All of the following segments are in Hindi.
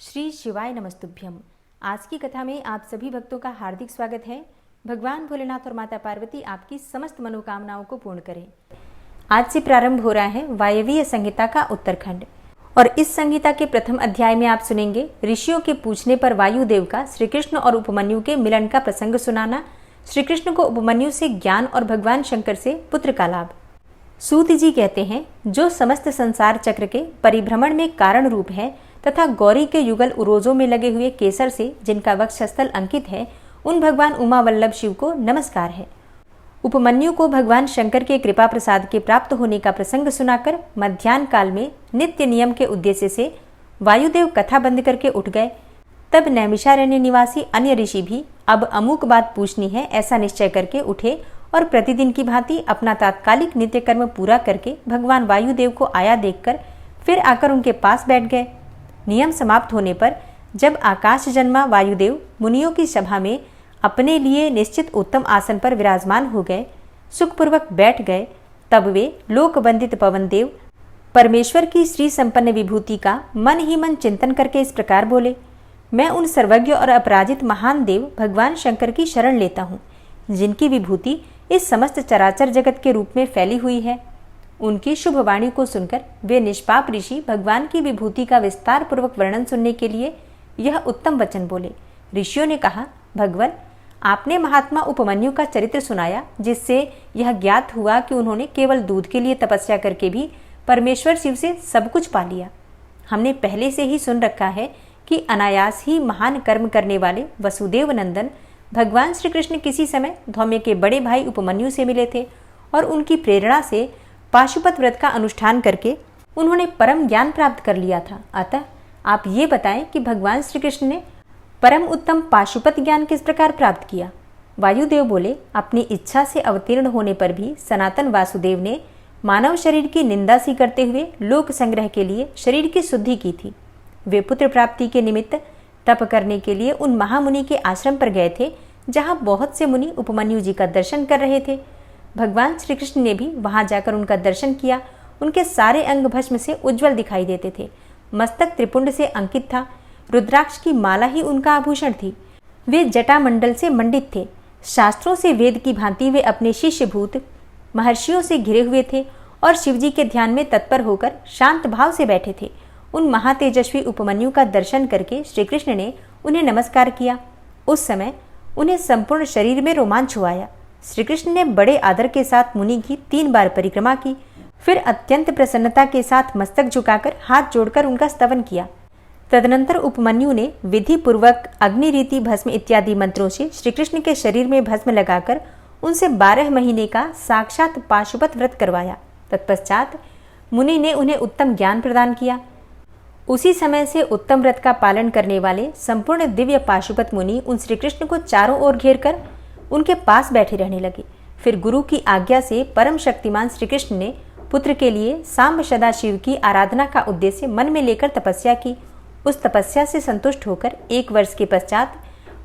श्री शिवाय नमस्तुभ्यम। आज की कथा में आप सभी भक्तों का हार्दिक स्वागत है। भगवान भोलेनाथ और माता पार्वती आपकी समस्त मनोकामनाओं को पूर्ण करें। आज से प्रारंभ हो रहा है वायवीय संहिता का उत्तरखंड और इस संहिता के प्रथम अध्याय में आप सुनेंगे ऋषियों के पूछने पर वायुदेव का श्री कृष्ण और उपमन्यु के मिलन का प्रसंग सुनाना, श्री कृष्ण को उपमन्यु से ज्ञान और भगवान शंकर से पुत्र का लाभ। सूत जी कहते हैं, जो समस्त संसार चक्र के परिभ्रमण में कारण रूप है तथा गौरी के युगल उरोजों में लगे हुए केसर से जिनका वक्षस्थल अंकित है, उन भगवान उमा वल्लभ शिव को नमस्कार है। उपमन्यु को भगवान शंकर के कृपा प्रसाद के प्राप्त होने का प्रसंग सुनाकर मध्याह्न काल में नित्य नियम के उद्देश्य से वायुदेव कथा बंद करके उठ गए। तब नैमिषारण्य निवासी अन्य ऋषि भी अब अमुक बात पूछनी है ऐसा निश्चय करके उठे और प्रतिदिन की भांति अपना तात्कालिक नित्य कर्म पूरा करके भगवान वायुदेव को आया देखकर फिर आकर उनके पास बैठ गए। नियम समाप्त होने पर जब आकाश जन्मा वायुदेव मुनियों की सभा में अपने लिए निश्चित उत्तम आसन पर विराजमान हो गए, सुखपूर्वक बैठ गए, तब वे लोक वंदित पवन देव परमेश्वर की श्री संपन्न विभूति का मन ही मन चिंतन करके इस प्रकार बोले, मैं उन सर्वज्ञ और अपराजित महान देव भगवान शंकर की शरण लेता हूँ, जिनकी विभूति इस समस्त चराचर जगत के रूप में फैली हुई है। उनकी शुभ वाणी को सुनकर वे निष्पाप ऋषि भगवान की विभूति का विस्तार पूर्वक वर्णन सुनने के लिए यह उत्तम वचन बोले। ऋषियों ने कहा, भगवान, आपने महात्मा उपमन्यु का चरित्र सुनाया, जिससे यह ज्ञात हुआ कि उन्होंने केवल दूध के लिए तपस्या करके भी परमेश्वर शिव से सब कुछ पा लिया। हमने पहले से ही सुन रखा है कि अनायास ही महान कर्म करने वाले वसुदेव नंदन भगवान श्री कृष्ण किसी समय धौम्य के बड़े भाई उपमन्यु से मिले थे और उनकी प्रेरणा से पाशुपत व्रत का अनुष्ठान करके उन्होंने परम ज्ञान प्राप्त कर लिया था। अतः आप ये बताएं कि भगवान श्री कृष्ण ने परम उत्तम पाशुपत ज्ञान किस प्रकार प्राप्त किया। वायुदेव बोले, अपनी इच्छा से अवतीर्ण होने पर भी सनातन वासुदेव ने मानव शरीर की निंदा सी करते हुए लोक संग्रह के लिए शरीर की शुद्धि की थी। वे पुत्र प्राप्ति के निमित्त तप करने के लिए उन महामुनि के आश्रम पर गए थे, जहाँ बहुत से मुनि उपमन्यु जी का दर्शन कर रहे थे। भगवान श्री कृष्ण ने भी वहां जाकर उनका दर्शन किया। उनके सारे अंग भस्म से उज्जवल दिखाई देते थे। मस्तक त्रिपुंड से अंकित था। रुद्राक्ष की माला ही उनका आभूषण थी। वे जटा मंडल से मंडित थे। शास्त्रों से वेद की भांति वे अपने शिष्यभूत महर्षियों से घिरे हुए थे और शिवजी के ध्यान में तत्पर होकर शांत भाव से बैठे थे। उन महातेजस्वी उपमन्यु का दर्शन करके श्री कृष्ण ने उन्हें नमस्कार किया। उस समय उन्हें संपूर्ण शरीर में रोमांच हुआ। श्री कृष्ण ने बड़े आदर के साथ मुनि की 3 बार परिक्रमा की, फिर अत्यंत प्रसन्नता के साथ मस्तक झुकाकर हाथ जोड़कर उनका स्तवन किया। तदनंतर उपमन्यु ने विधि पूर्वक अग्नि रीति भस्म इत्यादि मंत्रों से श्री कृष्ण के शरीर में भस्म लगाकर उनसे 12 महीने का साक्षात पाशुपत व्रत करवाया। तत्पश्चात मुनि ने उन्हें उत्तम ज्ञान प्रदान किया। उसी समय से उत्तम व्रत का पालन करने वाले संपूर्ण दिव्य पाशुपत मुनि उन श्री कृष्ण को चारों ओर घेर कर उनके पास बैठे रहने लगे। फिर गुरु की आज्ञा से परम शक्तिमान श्री कृष्ण ने पुत्र के लिए सांब सदाशिव की आराधना का उद्देश्य मन में लेकर तपस्या की। उस तपस्या से संतुष्ट होकर 1 वर्ष के पश्चात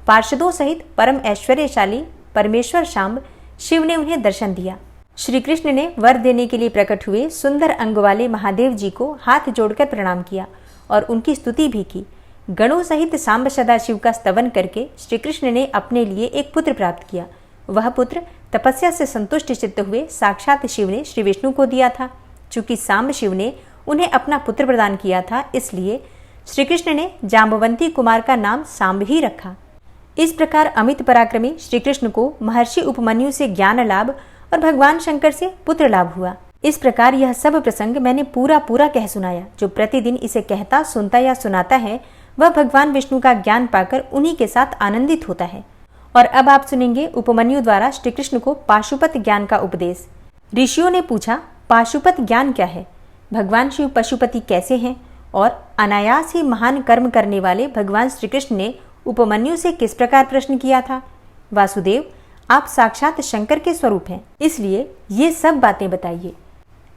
पार्षदों सहित परम ऐश्वर्यशाली परमेश्वर शांब शिव ने उन्हें दर्शन दिया। श्री कृष्ण ने वर देने के लिए प्रकट हुए सुंदर अंग वाले महादेव जी को हाथ जोड़कर प्रणाम किया और उनकी स्तुति भी की। गणों सहित सांब सदाशिव का स्तवन करके श्री कृष्ण ने अपने लिए एक पुत्र प्राप्त किया। वह पुत्र तपस्या से संतुष्ट चित्त हुए साक्षात शिव ने श्री विष्णु को दिया था। चूंकि सांब शिव ने उन्हें अपना पुत्र प्रदान किया था, इसलिए श्री कृष्ण ने जाम्बवंती कुमार का नाम सांब ही रखा। इस प्रकार अमित पराक्रमी श्री कृष्ण को महर्षि उपमन्यु से ज्ञान लाभ और भगवान शंकर से पुत्र लाभ हुआ। इस प्रकार यह सब प्रसंग मैंने पूरा कह सुनाया। जो प्रतिदिन इसे कहता, सुनता या सुनाता है, वह भगवान विष्णु का ज्ञान पाकर उन्हीं के साथ आनंदित होता है। और अब आप सुनेंगे उपमन्यु द्वारा श्री कृष्ण को पाशुपत ज्ञान का उपदेश। ऋषियों ने पूछा, पाशुपत ज्ञान क्या है? भगवान शिव पशुपति कैसे हैं? और अनायास ही महान कर्म करने वाले भगवान श्री कृष्ण ने उपमन्यु से किस प्रकार प्रश्न किया था? वासुदेव, आप साक्षात शंकर के स्वरूप हैं, इसलिए ये सब बातें बताइए।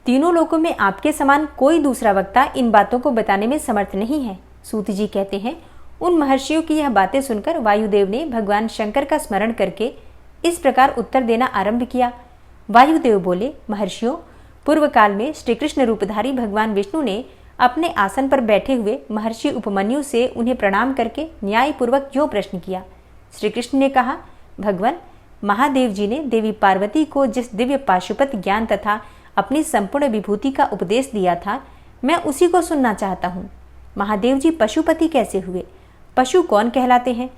तीनों लोकों में आपके समान कोई दूसरा वक्ता इन बातों को बताने में समर्थ नहीं है। सूत जी कहते हैं, उन महर्षियों की यह बातें सुनकर वायुदेव ने भगवान शंकर का स्मरण करके इस प्रकार उत्तर देना आरंभ किया। वायुदेव बोले, महर्षियों, पूर्व काल में श्री कृष्ण रूपधारी भगवान विष्णु ने अपने आसन पर बैठे हुए महर्षि उपमन्यु से उन्हें प्रणाम करके न्यायपूर्वक यूं प्रश्न किया। श्री कृष्ण ने कहा, भगवान, महादेव जी ने देवी पार्वती को जिस दिव्य पाशुपत ज्ञान तथा अपनी संपूर्ण विभूति का उपदेश दिया था, मैं उसी को सुनना चाहता हूँ। महादेव जी पशुपति कैसे हुए? पशु कौन कहलाते हैं?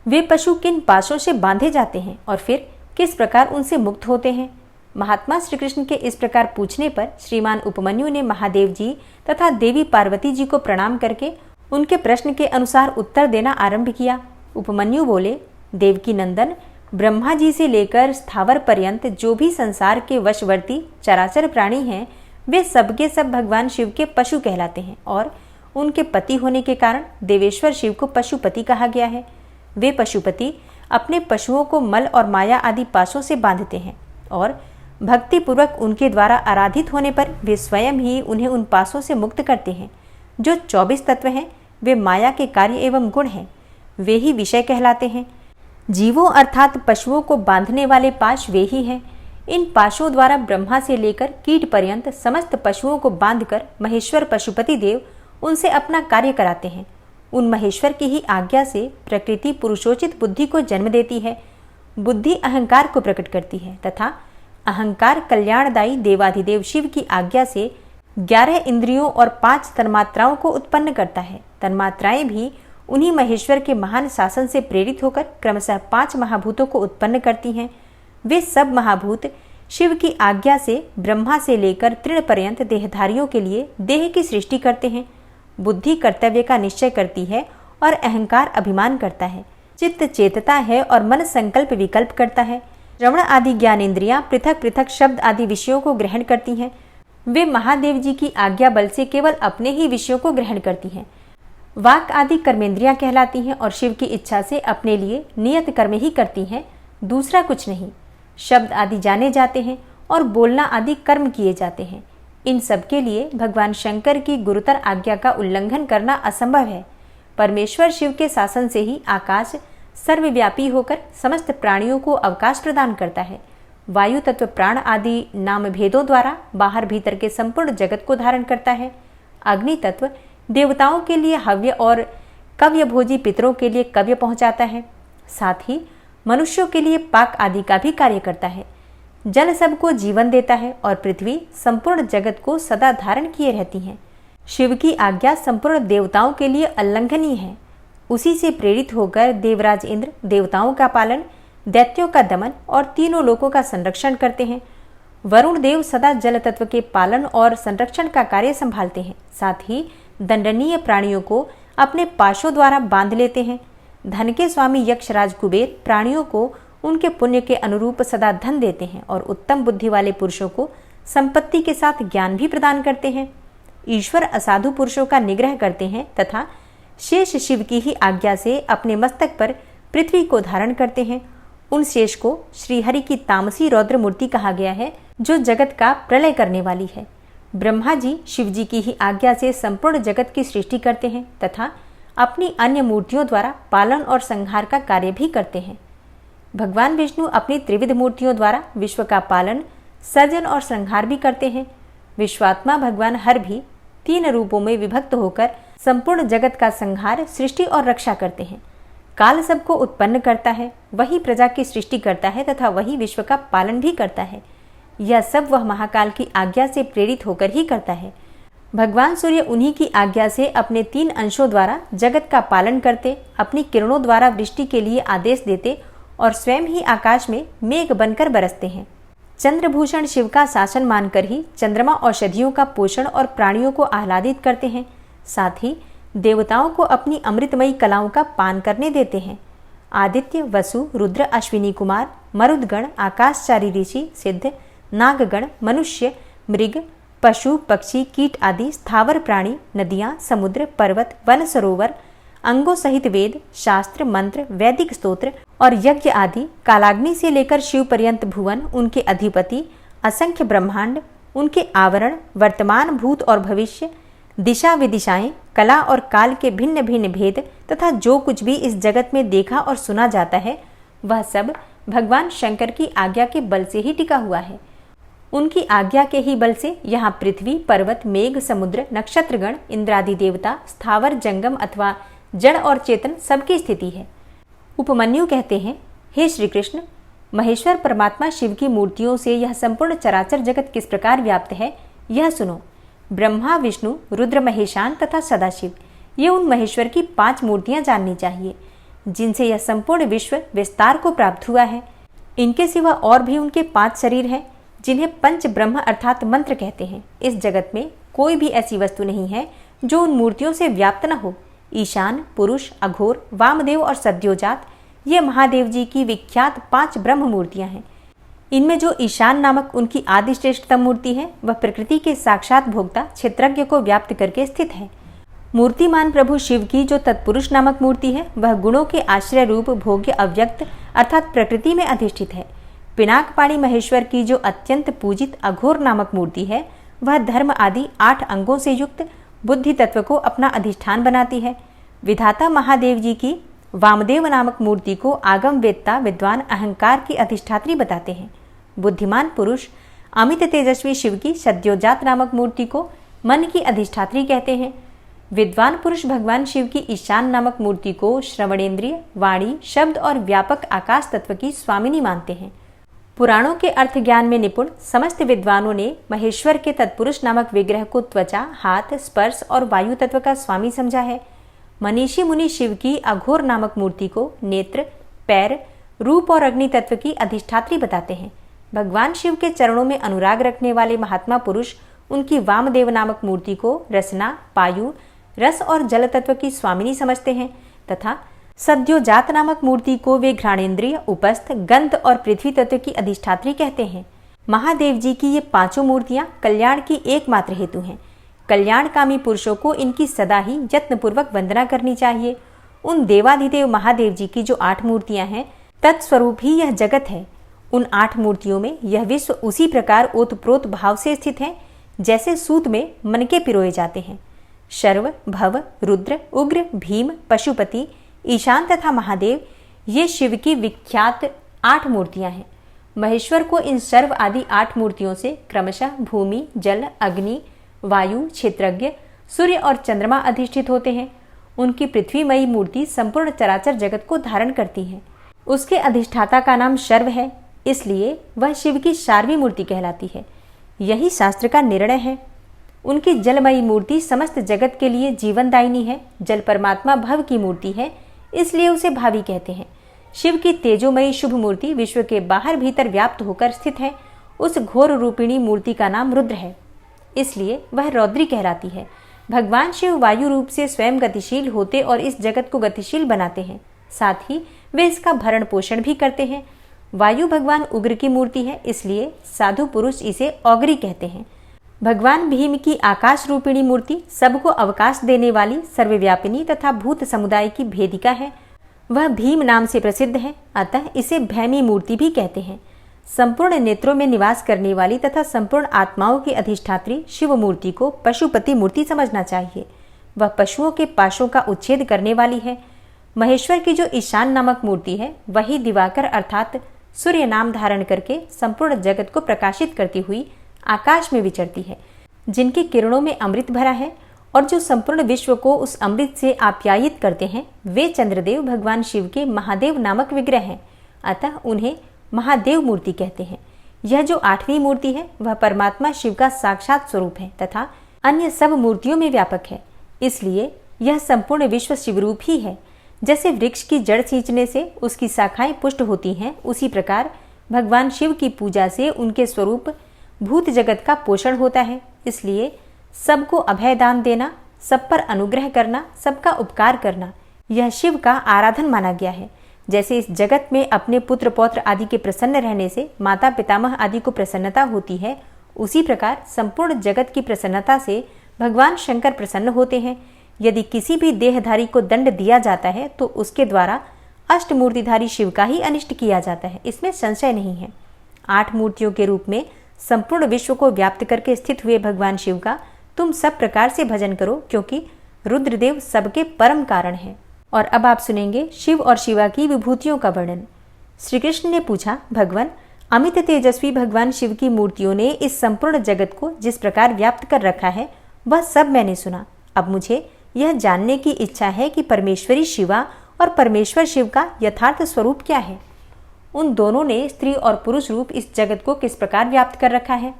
वे पशु किन पाशों से बांधे जाते हैं और फिर किस प्रकार उनसे मुक्त होते हैं? महात्मा श्री कृष्ण के इस प्रकार पूछने पर श्रीमान उपमन्यु ने महादेव जी तथा देवी पार्वती जी को प्रणाम करके उनके प्रश्न के अनुसार उत्तर देना आरंभ किया। उपमन्यु बोले, देवकी नंदन, ब्रह्मा जी से लेकर स्थावर पर्यंत जो भी संसार के वशवर्ती चराचर प्राणी हैं, वे सबके सब भगवान शिव के पशु कहलाते हैं और उनके पति होने के कारण देवेश्वर शिव को पशुपति कहा गया है। वे पशुपति अपने पशुओं को मल और माया आदि पाशों से बांधते हैं और भक्ति पूर्वक उनके द्वारा आराधित होने पर वे स्वयं ही उन्हें उन पाशों से मुक्त करते हैं। जो 24 तत्व हैं, वे माया के कार्य एवं गुण हैं, वे ही विषय कहलाते हैं। जीवों अर्थात पशुओं को बांधने वाले पाश वे ही हैं। इन पाशों द्वारा ब्रह्मा से लेकर कीट पर्यंत समस्त पशुओं को बांधकर महेश्वर पशुपति देव उनसे अपना कार्य कराते हैं। उन महेश्वर की ही आज्ञा से प्रकृति पुरुषोचित बुद्धि को जन्म देती है। बुद्धि अहंकार को प्रकट करती है तथा अहंकार कल्याणदायी देवाधिदेव शिव की आज्ञा से 11 इंद्रियों और 5 तन्मात्राओं को उत्पन्न करता है। तन्मात्राएं भी उन्हीं महेश्वर के महान शासन से प्रेरित होकर क्रमशः 5 महाभूतों को उत्पन्न करती हैं। वे सब महाभूत शिव की आज्ञा से ब्रह्मा से लेकर तृण पर्यंत देहधारियों के लिए देह की सृष्टि करते हैं। बुद्धि कर्तव्य का निश्चय करती है और अहंकार अभिमान करता है। चित्त चेतता है और मन संकल्प विकल्प करता है। श्रवण आदि ज्ञानेंद्रियां पृथक पृथक शब्द आदि विषयों को ग्रहण करती हैं। वे महादेव जी की आज्ञा बल से केवल अपने ही विषयों को ग्रहण करती हैं। वाक आदि कर्मेंद्रियां कहलाती हैं और शिव की इच्छा से अपने लिए नियत कर्म ही करती हैं, दूसरा कुछ नहीं। शब्द आदि जाने जाते हैं और बोलना आदि कर्म किए जाते हैं। इन सब के लिए भगवान शंकर की गुरुतर आज्ञा का उल्लंघन करना असंभव है। परमेश्वर शिव के शासन से ही आकाश सर्वव्यापी होकर समस्त प्राणियों को अवकाश प्रदान करता है। वायु तत्व प्राण आदि नाम भेदों द्वारा बाहर भीतर के संपूर्ण जगत को धारण करता है। अग्नि तत्व देवताओं के लिए हव्य और कव्य भोजी पितरों के लिए कव्य पहुंचाता है। साथ ही मनुष्यों के लिए पाक आदि का भी कार्य करता है। जल सबको जीवन देता है और पृथ्वी संपूर्ण जगत को सदा धारण किए रहती है। शिव की आज्ञा संपूर्ण देवताओं के लिए अल्लंघनीय है। उसी से प्रेरित होकर देवराज इंद्र देवताओं का पालन, दैत्यों का दमन और तीनों लोकों का संरक्षण करते हैं। वरुण देव सदा जल तत्व के पालन और संरक्षण का कार्य संभालते हैं। साथ ही दंडनीय प्राणियों को अपने पाशों द्वारा बांध लेते हैं। धन के स्वामी यक्षराज कुबेर प्राणियों को उनके पुण्य के अनुरूप सदा धन देते हैं और उत्तम बुद्धि वाले पुरुषों को संपत्ति के साथ ज्ञान भी प्रदान करते हैं। ईश्वर असाधु पुरुषों का निग्रह करते हैं तथा शेष शिव की ही आज्ञा से अपने मस्तक पर पृथ्वी को धारण करते हैं। उन शेष को श्रीहरि की तामसी रौद्र मूर्ति कहा गया है, जो जगत का प्रलय करने वाली है। ब्रह्मा जी शिव जी की ही आज्ञा से संपूर्ण जगत की सृष्टि करते हैं तथा अपनी अन्य मूर्तियों द्वारा पालन और संहार का कार्य भी करते हैं। भगवान विष्णु अपनी त्रिविध मूर्तियों द्वारा विश्व का पालन, सर्जन और संहार भी करते हैं। विश्वात्मा भगवान हर भी 3 रूपों में विभक्त होकर संपूर्ण जगत का संहार, सृष्टि और रक्षा करते हैं। काल सबको उत्पन्न करता है, वही प्रजा की सृष्टि करता है तथा वही विश्व का पालन भी करता है। यह सब वह महाकाल की आज्ञा से प्रेरित होकर ही करता है। भगवान सूर्य उन्हीं की आज्ञा से अपने 3 अंशों द्वारा जगत का पालन करते, अपनी किरणों द्वारा वृष्टि के लिए आदेश देते और स्वयं ही आकाश में मेघ बनकर बरसते हैं। चंद्रभूषण शिव का शासन मानकर ही चंद्रमा औषधियों का पोषण और प्राणियों को आह्लादित करते हैं। साथ ही देवताओं को अपनी अमृतमयी कलाओं का पान करने देते हैं। आदित्य, वसु, रुद्र, अश्विनी कुमार, मरुदगण, आकाशचारी ऋषि, सिद्ध, नागगण, मनुष्य, मृग, पशु, पक्षी, कीट आदि स्थावर प्राणी, नदियाँ, समुद्र, पर्वत, वन, सरोवर, अंगों सहित वेद, शास्त्र, मंत्र, वैदिक स्तोत्र और यज्ञ आदि, कालाग्नि से लेकर शिव पर्यंत भुवन, उनके अधिपति, असंख्य ब्रह्मांड, उनके आवरण, वर्तमान, भूत और भविष्य, दिशा विदिशाएं, कला और काल के भिन्न भिन्न भेद तथा जो कुछ भी इस जगत में देखा और सुना जाता है, वह सब भगवान शंकर की आज्ञा के बल से ही टिका हुआ है। उनकी आज्ञा के ही बल से यहाँ पृथ्वी, पर्वत, मेघ, समुद्र, नक्षत्रगण, इंद्रादि देवता, स्थावर, जंगम अथवा जड़ और चेतन सबकी स्थिति है। उपमन्यु कहते हैं, हे श्री कृष्ण, महेश्वर परमात्मा शिव की मूर्तियों से यह संपूर्ण चराचर जगत किस प्रकार व्याप्त है यह सुनो। ब्रह्मा, विष्णु, रुद्र, महेशान तथा सदाशिव, ये उन महेश्वर की 5 मूर्तियां जाननी चाहिए जिनसे यह संपूर्ण विश्व विस्तार को प्राप्त हुआ है। इनके सिवा और भी उनके 5 शरीर हैं जिन्हें पंच ब्रह्म अर्थात मंत्र कहते हैं। इस जगत में कोई भी ऐसी वस्तु नहीं है जो उन मूर्तियों से व्याप्त न हो। ईशान, पुरुष, अघोर, वामदेव और सद्योजात, ये महादेव जी की विख्यात 5 ब्रह्म मूर्तियां हैं। इनमें जो ईशान नामक उनकी आदि श्रेष्ठतम मूर्ति है वह प्रकृति के साक्षात भोक्ता क्षेत्रज्ञ को व्याप्त करके स्थित है। मूर्तिमान प्रभु शिव की जो तत्पुरुष नामक मूर्ति है वह गुणों के आश्रय रूप भोग्य अव्यक्त अर्थात प्रकृति में अधिष्ठित है। पिनाकपाणी महेश्वर की जो अत्यंत पूजित अघोर नामक मूर्ति है वह धर्म आदि 8 अंगों से युक्त बुद्धि तत्व को अपना अधिष्ठान बनाती है। विधाता महादेव जी की वामदेव नामक मूर्ति को आगम वेत्ता विद्वान अहंकार की अधिष्ठात्री बताते हैं। बुद्धिमान पुरुष अमित तेजस्वी शिव की सद्योजात नामक मूर्ति को मन की अधिष्ठात्री कहते हैं। विद्वान पुरुष भगवान शिव की ईशान नामक मूर्ति को श्रवणेन्द्रिय, वाणी, शब्द और व्यापक आकाश तत्व की स्वामिनी मानते हैं। पुराणों के अर्थ ज्ञान में निपुण समस्त विद्वानों ने महेश्वर के तत्पुरुष नामक विग्रह को त्वचा, हाथ, स्पर्श और वायु तत्व का स्वामी समझा है। मनीषी मुनि शिव की अघोर नामक मूर्ति को नेत्र, पैर, रूप और अग्नि तत्व की अधिष्ठात्री बताते हैं। भगवान शिव के चरणों में अनुराग रखने वाले महात्मा पुरुष उनकी वामदेव नामक मूर्ति को रसना, पायु, रस और जल तत्व की स्वामिनी समझते हैं तथा सद्योजात नामक मूर्ति को वे घ्राणेन्द्रिय, उपस्थ, गंध और पृथ्वी तत्व की अधिष्ठात्री कहते हैं। महादेव जी की ये 5 मूर्तियां कल्याण की एकमात्र हेतु हैं। कल्याणकामी पुरुषों को इनकी सदा ही यत्नपूर्वक वंदना करनी चाहिए। उन देवाधिदेव महादेव जी की जो 8 मूर्तियां हैं तत्स्वरूप ही यह जगत है। उन 8 मूर्तियों में यह विश्व उसी प्रकार ओतप्रोत भाव से स्थित है जैसे सूत में मनके पिरोए जाते हैं। शर्व, भव, रुद्र, उग्र, भीम, पशुपति, ईशान तथा महादेव ये शिव की विख्यात 8 मूर्तियां हैं। महेश्वर को इन सर्व आदि 8 मूर्तियों से क्रमशः भूमि, जल, अग्नि, वायु, क्षेत्रज्ञ, सूर्य और चंद्रमा अधिष्ठित होते हैं। उनकी पृथ्वीमयी मूर्ति संपूर्ण चराचर जगत को धारण करती है। उसके अधिष्ठाता का नाम शर्व है, इसलिए वह शिव की शार्वी मूर्ति कहलाती है। यही शास्त्र का निर्णय है। उनकी जलमयी मूर्ति समस्त जगत के लिए जीवनदायिनी है। जल परमात्मा भव की मूर्ति है, इसलिए उसे भावी कहते हैं। शिव की तेजोमयी शुभ मूर्ति विश्व के बाहर भीतर व्याप्त होकर स्थित है। उस घोर रूपिणी मूर्ति का नाम रुद्र है, इसलिए वह रौद्री कहलाती है। भगवान शिव वायु रूप से स्वयं गतिशील होते और इस जगत को गतिशील बनाते हैं, साथ ही वे इसका भरण पोषण भी करते हैं। वायु भगवान उग्र की मूर्ति है, इसलिए साधु पुरुष इसे औगरी कहते हैं। भगवान भीम की आकाश रूपिणी मूर्ति सबको अवकाश देने वाली सर्वव्यापिनी तथा भूत समुदाय की भेदिका है। वह भीम नाम से प्रसिद्ध है, अतः इसे भैमी मूर्ति भी कहते हैं। संपूर्ण नेत्रों में निवास करने वाली तथा संपूर्ण आत्माओं की अधिष्ठात्री शिव मूर्ति को पशुपति मूर्ति समझना चाहिए। वह पशुओं के पाशों का उच्छेद करने वाली है। महेश्वर की जो ईशान नामक मूर्ति है वही दिवाकर अर्थात सूर्य नाम धारण करके संपूर्ण जगत को प्रकाशित करती हुई आकाश में विचरती है, जिनकी किरणों में अमृत भरा है और जो संपूर्ण विश्व को उस अमृत से आप्यायित करते हैं। वे चंद्रदेव भगवान शिव के महादेव नामक विग्रह हैं, अतः उन्हें महादेव मूर्ति कहते हैं। यह जो 8वीं मूर्ति है वह परमात्मा शिव का साक्षात स्वरूप है तथा अन्य सब मूर्तियों में व्यापक है, इसलिए यह संपूर्ण विश्व शिवरूप ही है। जैसे वृक्ष की जड़ सींचने से उसकी शाखाएं पुष्ट होती हैं, उसी प्रकार भगवान शिव की पूजा से उनके स्वरूप भूत जगत का पोषण होता है। इसलिए सबको अभय दान देना, सब पर अनुग्रह करना, सबका उपकार करना, यह शिव का आराधन माना गया है। जैसे इस जगत में अपने पुत्र पौत्र आदि के प्रसन्न रहने से माता पितामह आदि को प्रसन्नता होती है, उसी प्रकार संपूर्ण जगत की प्रसन्नता से भगवान शंकर प्रसन्न होते हैं। यदि किसी भी देहधारी को दंड दिया जाता है तो उसके द्वारा अष्टमूर्तिधारी शिव का ही अनिष्ट किया जाता है, इसमें संशय नहीं है। 8 मूर्तियों के रूप में संपूर्ण विश्व को व्याप्त करके स्थित हुए भगवान शिव का तुम सब प्रकार से भजन करो, क्योंकि रुद्रदेव सबके परम कारण है। और अब आप सुनेंगे शिव और शिवा की विभूतियों का वर्णन। श्री कृष्ण ने पूछा, भगवान अमित तेजस्वी भगवान शिव की मूर्तियों ने इस संपूर्ण जगत को जिस प्रकार व्याप्त कर रखा है वह सब मैंने सुना। अब मुझे यह जानने की इच्छा है कि परमेश्वरी शिवा और परमेश्वर शिव का यथार्थ स्वरूप क्या है। उन दोनों ने स्त्री और पुरुष रूप इस जगत को किस प्रकार व्याप्त कर रखा है।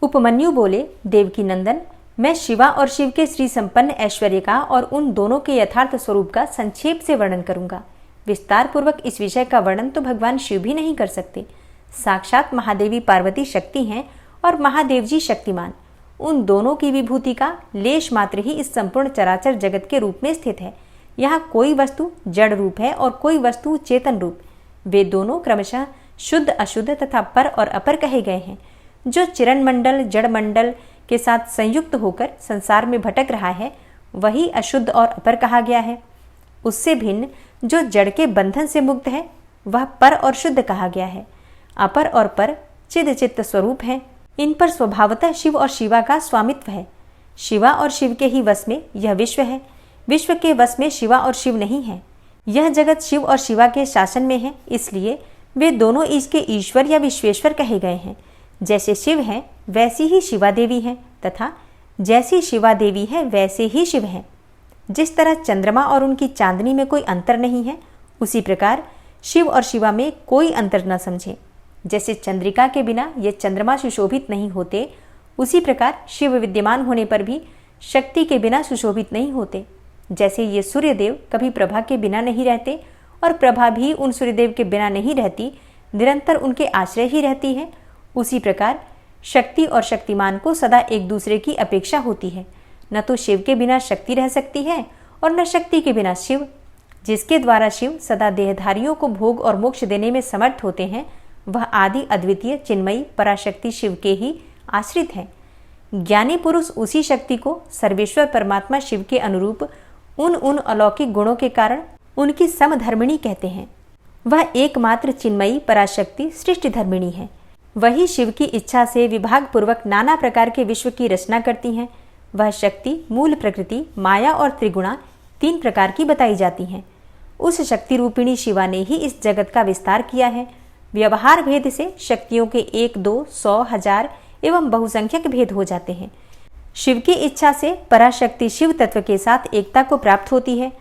उपमन्यु बोले, देवकी नंदन, मैं शिवा और शिव के श्री संपन्न ऐश्वर्य का और उन दोनों के यथार्थ स्वरूप का संक्षेप से वर्णन करूंगा। विस्तार पूर्वक इस विषय का वर्णन तो भगवान शिव भी नहीं कर सकते। साक्षात महादेवी पार्वती शक्ति हैं और महादेव जी शक्तिमान। उन दोनों की विभूति का लेश मात्र ही इस संपूर्ण चराचर जगत के रूप में स्थित है। यहाँ कोई वस्तु जड़ रूप है और कोई वस्तु चेतन रूप। वे दोनों क्रमशः शुद्ध अशुद्ध तथा पर और अपर कहे गए हैं। जो चिरण मंडल जड़ मंडल के साथ संयुक्त होकर संसार में भटक रहा है वही अशुद्ध और अपर कहा गया है। उससे भिन्न जो जड़ के बंधन से मुक्त है वह पर और शुद्ध कहा गया है। अपर और पर चिद चित्त स्वरूप है। इन पर स्वभावतः शिव और शिवा का स्वामित्व है। शिवा और शिव के ही वश में यह विश्व है। विश्व के वश में शिवा और शिव नहीं है। यह जगत शिव और शिवा के शासन में है, इसलिए वे दोनों इसके ईश्वर या विश्वेश्वर कहे गए हैं। जैसे शिव हैं वैसी ही शिवा देवी हैं तथा जैसी शिवा देवी है वैसे ही शिव हैं। जिस तरह चंद्रमा और उनकी चांदनी में कोई अंतर नहीं है, उसी प्रकार शिव और शिवा में कोई अंतर न समझे। जैसे चंद्रिका के बिना ये चंद्रमा सुशोभित नहीं होते, उसी प्रकार शिव विद्यमान होने पर भी शक्ति के बिना सुशोभित नहीं होते। जैसे ये सूर्यदेव कभी प्रभा के बिना नहीं रहते और प्रभा भी उन सूर्यदेव के बिना नहीं रहती, निरंतर उनके आश्रय ही रहती है, उसी प्रकार शक्ति और शक्तिमान को सदा एक दूसरे की अपेक्षा होती है। न तो शिव के बिना शक्ति रह सकती है और न शक्ति के बिना शिव। जिसके द्वारा शिव सदा देहधारियों को भोग और मोक्ष देने में समर्थ होते हैं वह आदि अद्वितीय चिन्मयी पराशक्ति शिव के ही आश्रित है। ज्ञानी पुरुष उसी शक्ति को सर्वेश्वर परमात्मा शिव के अनुरूप उन अलौकिक गुणों के कारण उनकी समधर्मिणी कहते हैं। वह एकमात्र चिन्मयी पराशक्ति सृष्टि धर्मिणी है। वही शिव की इच्छा से विभाग पूर्वक नाना प्रकार के विश्व की रचना करती हैं। वह शक्ति मूल प्रकृति माया और त्रिगुणा 3 प्रकार की बताई जाती हैं। उस शक्ति रूपिणी शिवा ने ही इस जगत का विस्तार किया है। व्यवहार भेद से शक्तियों के 1, 2, 100, 1000 एवं बहुसंख्यक भेद हो जाते हैं। शिव की इच्छा से पराशक्ति शिव तत्व के साथ एकता को प्राप्त होती है।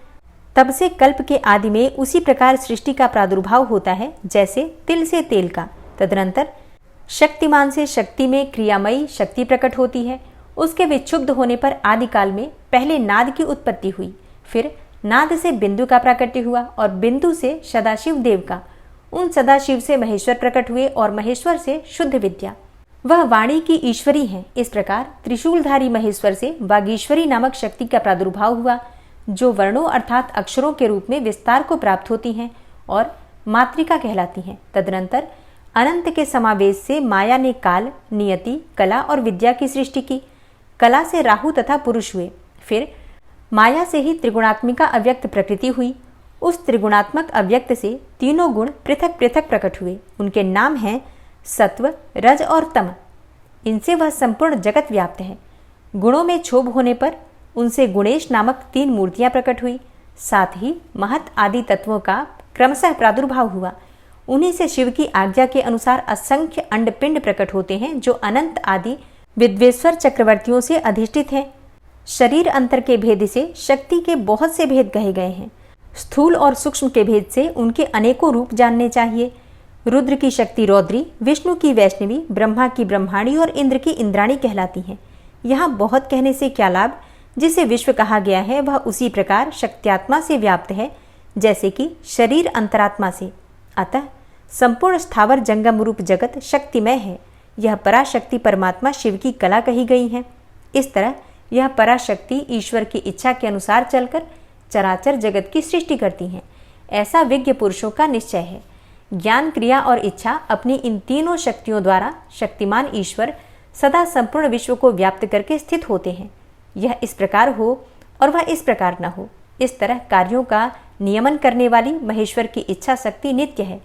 तब से कल्प के आदि में उसी प्रकार सृष्टि का प्रादुर्भाव होता है जैसे तिल से तेल का। तदनंतर शक्तिमान से शक्ति में क्रियामयी शक्ति प्रकट होती है। उसके विक्षुब्ध होने पर आदिकाल में पहले नाद की उत्पत्ति हुई, फिर नाद से बिंदु का प्राकट्य हुआ और बिंदु से सदाशिव देव का। उन सदाशिव से महेश्वर प्रकट हुए और महेश्वर से शुद्ध विद्या। वह वाणी की ईश्वरी है। इस प्रकार त्रिशूलधारी महेश्वर से वागीश्वरी नामक शक्ति का प्रादुर्भाव हुआ, जो वर्णों अर्थात अक्षरों के रूप में विस्तार को प्राप्त होती हैं और मातृका कहलाती हैं। तदनंतर अनंत के समावेश से माया ने काल, नियति, कला और विद्या की सृष्टि की। कला से राहु तथा पुरुष हुए। फिर माया से ही त्रिगुणात्मिका अव्यक्त प्रकृति हुई। उस त्रिगुणात्मक अव्यक्त से तीनों गुण पृथक पृथक प्रकट हुए। उनके नाम हैं सत्व, रज और तम। इनसे वह संपूर्ण जगत व्याप्त है। गुणों में क्षोभ होने पर उनसे गुणेश नामक 3 मूर्तियां प्रकट हुई। साथ ही महत आदि तत्वों का क्रमशः प्रादुर्भाव हुआ। उन्हीं से शिव की आज्ञा के अनुसार असंख्य अंडपिंड प्रकट होते हैं, जो अनंत आदि विद्वेश्वर चक्रवर्तियों से अधिष्ठित हैं। शरीर अंतर के भेद से शक्ति के बहुत से भेद कहे गए हैं। स्थूल और सूक्ष्म के भेद से उनके अनेकों रूप जानने चाहिए। रुद्र की शक्ति रौद्री, विष्णु की वैष्णवी, ब्रह्मा की ब्रह्माणी और इंद्र की इंद्राणी कहलाती हैं। यहाँ बहुत कहने से क्या लाभ। जिसे विश्व कहा गया है वह उसी प्रकार शक्त्यात्मा से व्याप्त है जैसे कि शरीर अंतरात्मा से। अतः संपूर्ण स्थावर जंगम रूप जगत शक्तिमय है। यह पराशक्ति परमात्मा शिव की कला कही गई है। इस तरह यह पराशक्ति ईश्वर की इच्छा के अनुसार चलकर चराचर जगत की सृष्टि करती हैं। ऐसा विज्ञ पुरुषों का निश्चय है। ज्ञान, क्रिया और इच्छा अपनी इन तीनों शक्तियों द्वारा शक्तिमान ईश्वर सदा संपूर्ण विश्व को व्याप्त करके स्थित होते हैं। यह इस प्रकार हो और वह इस प्रकार न हो, इस तरह कार्यों का नियमन करने वाली महेश्वर की इच्छा शक्ति नित्य है।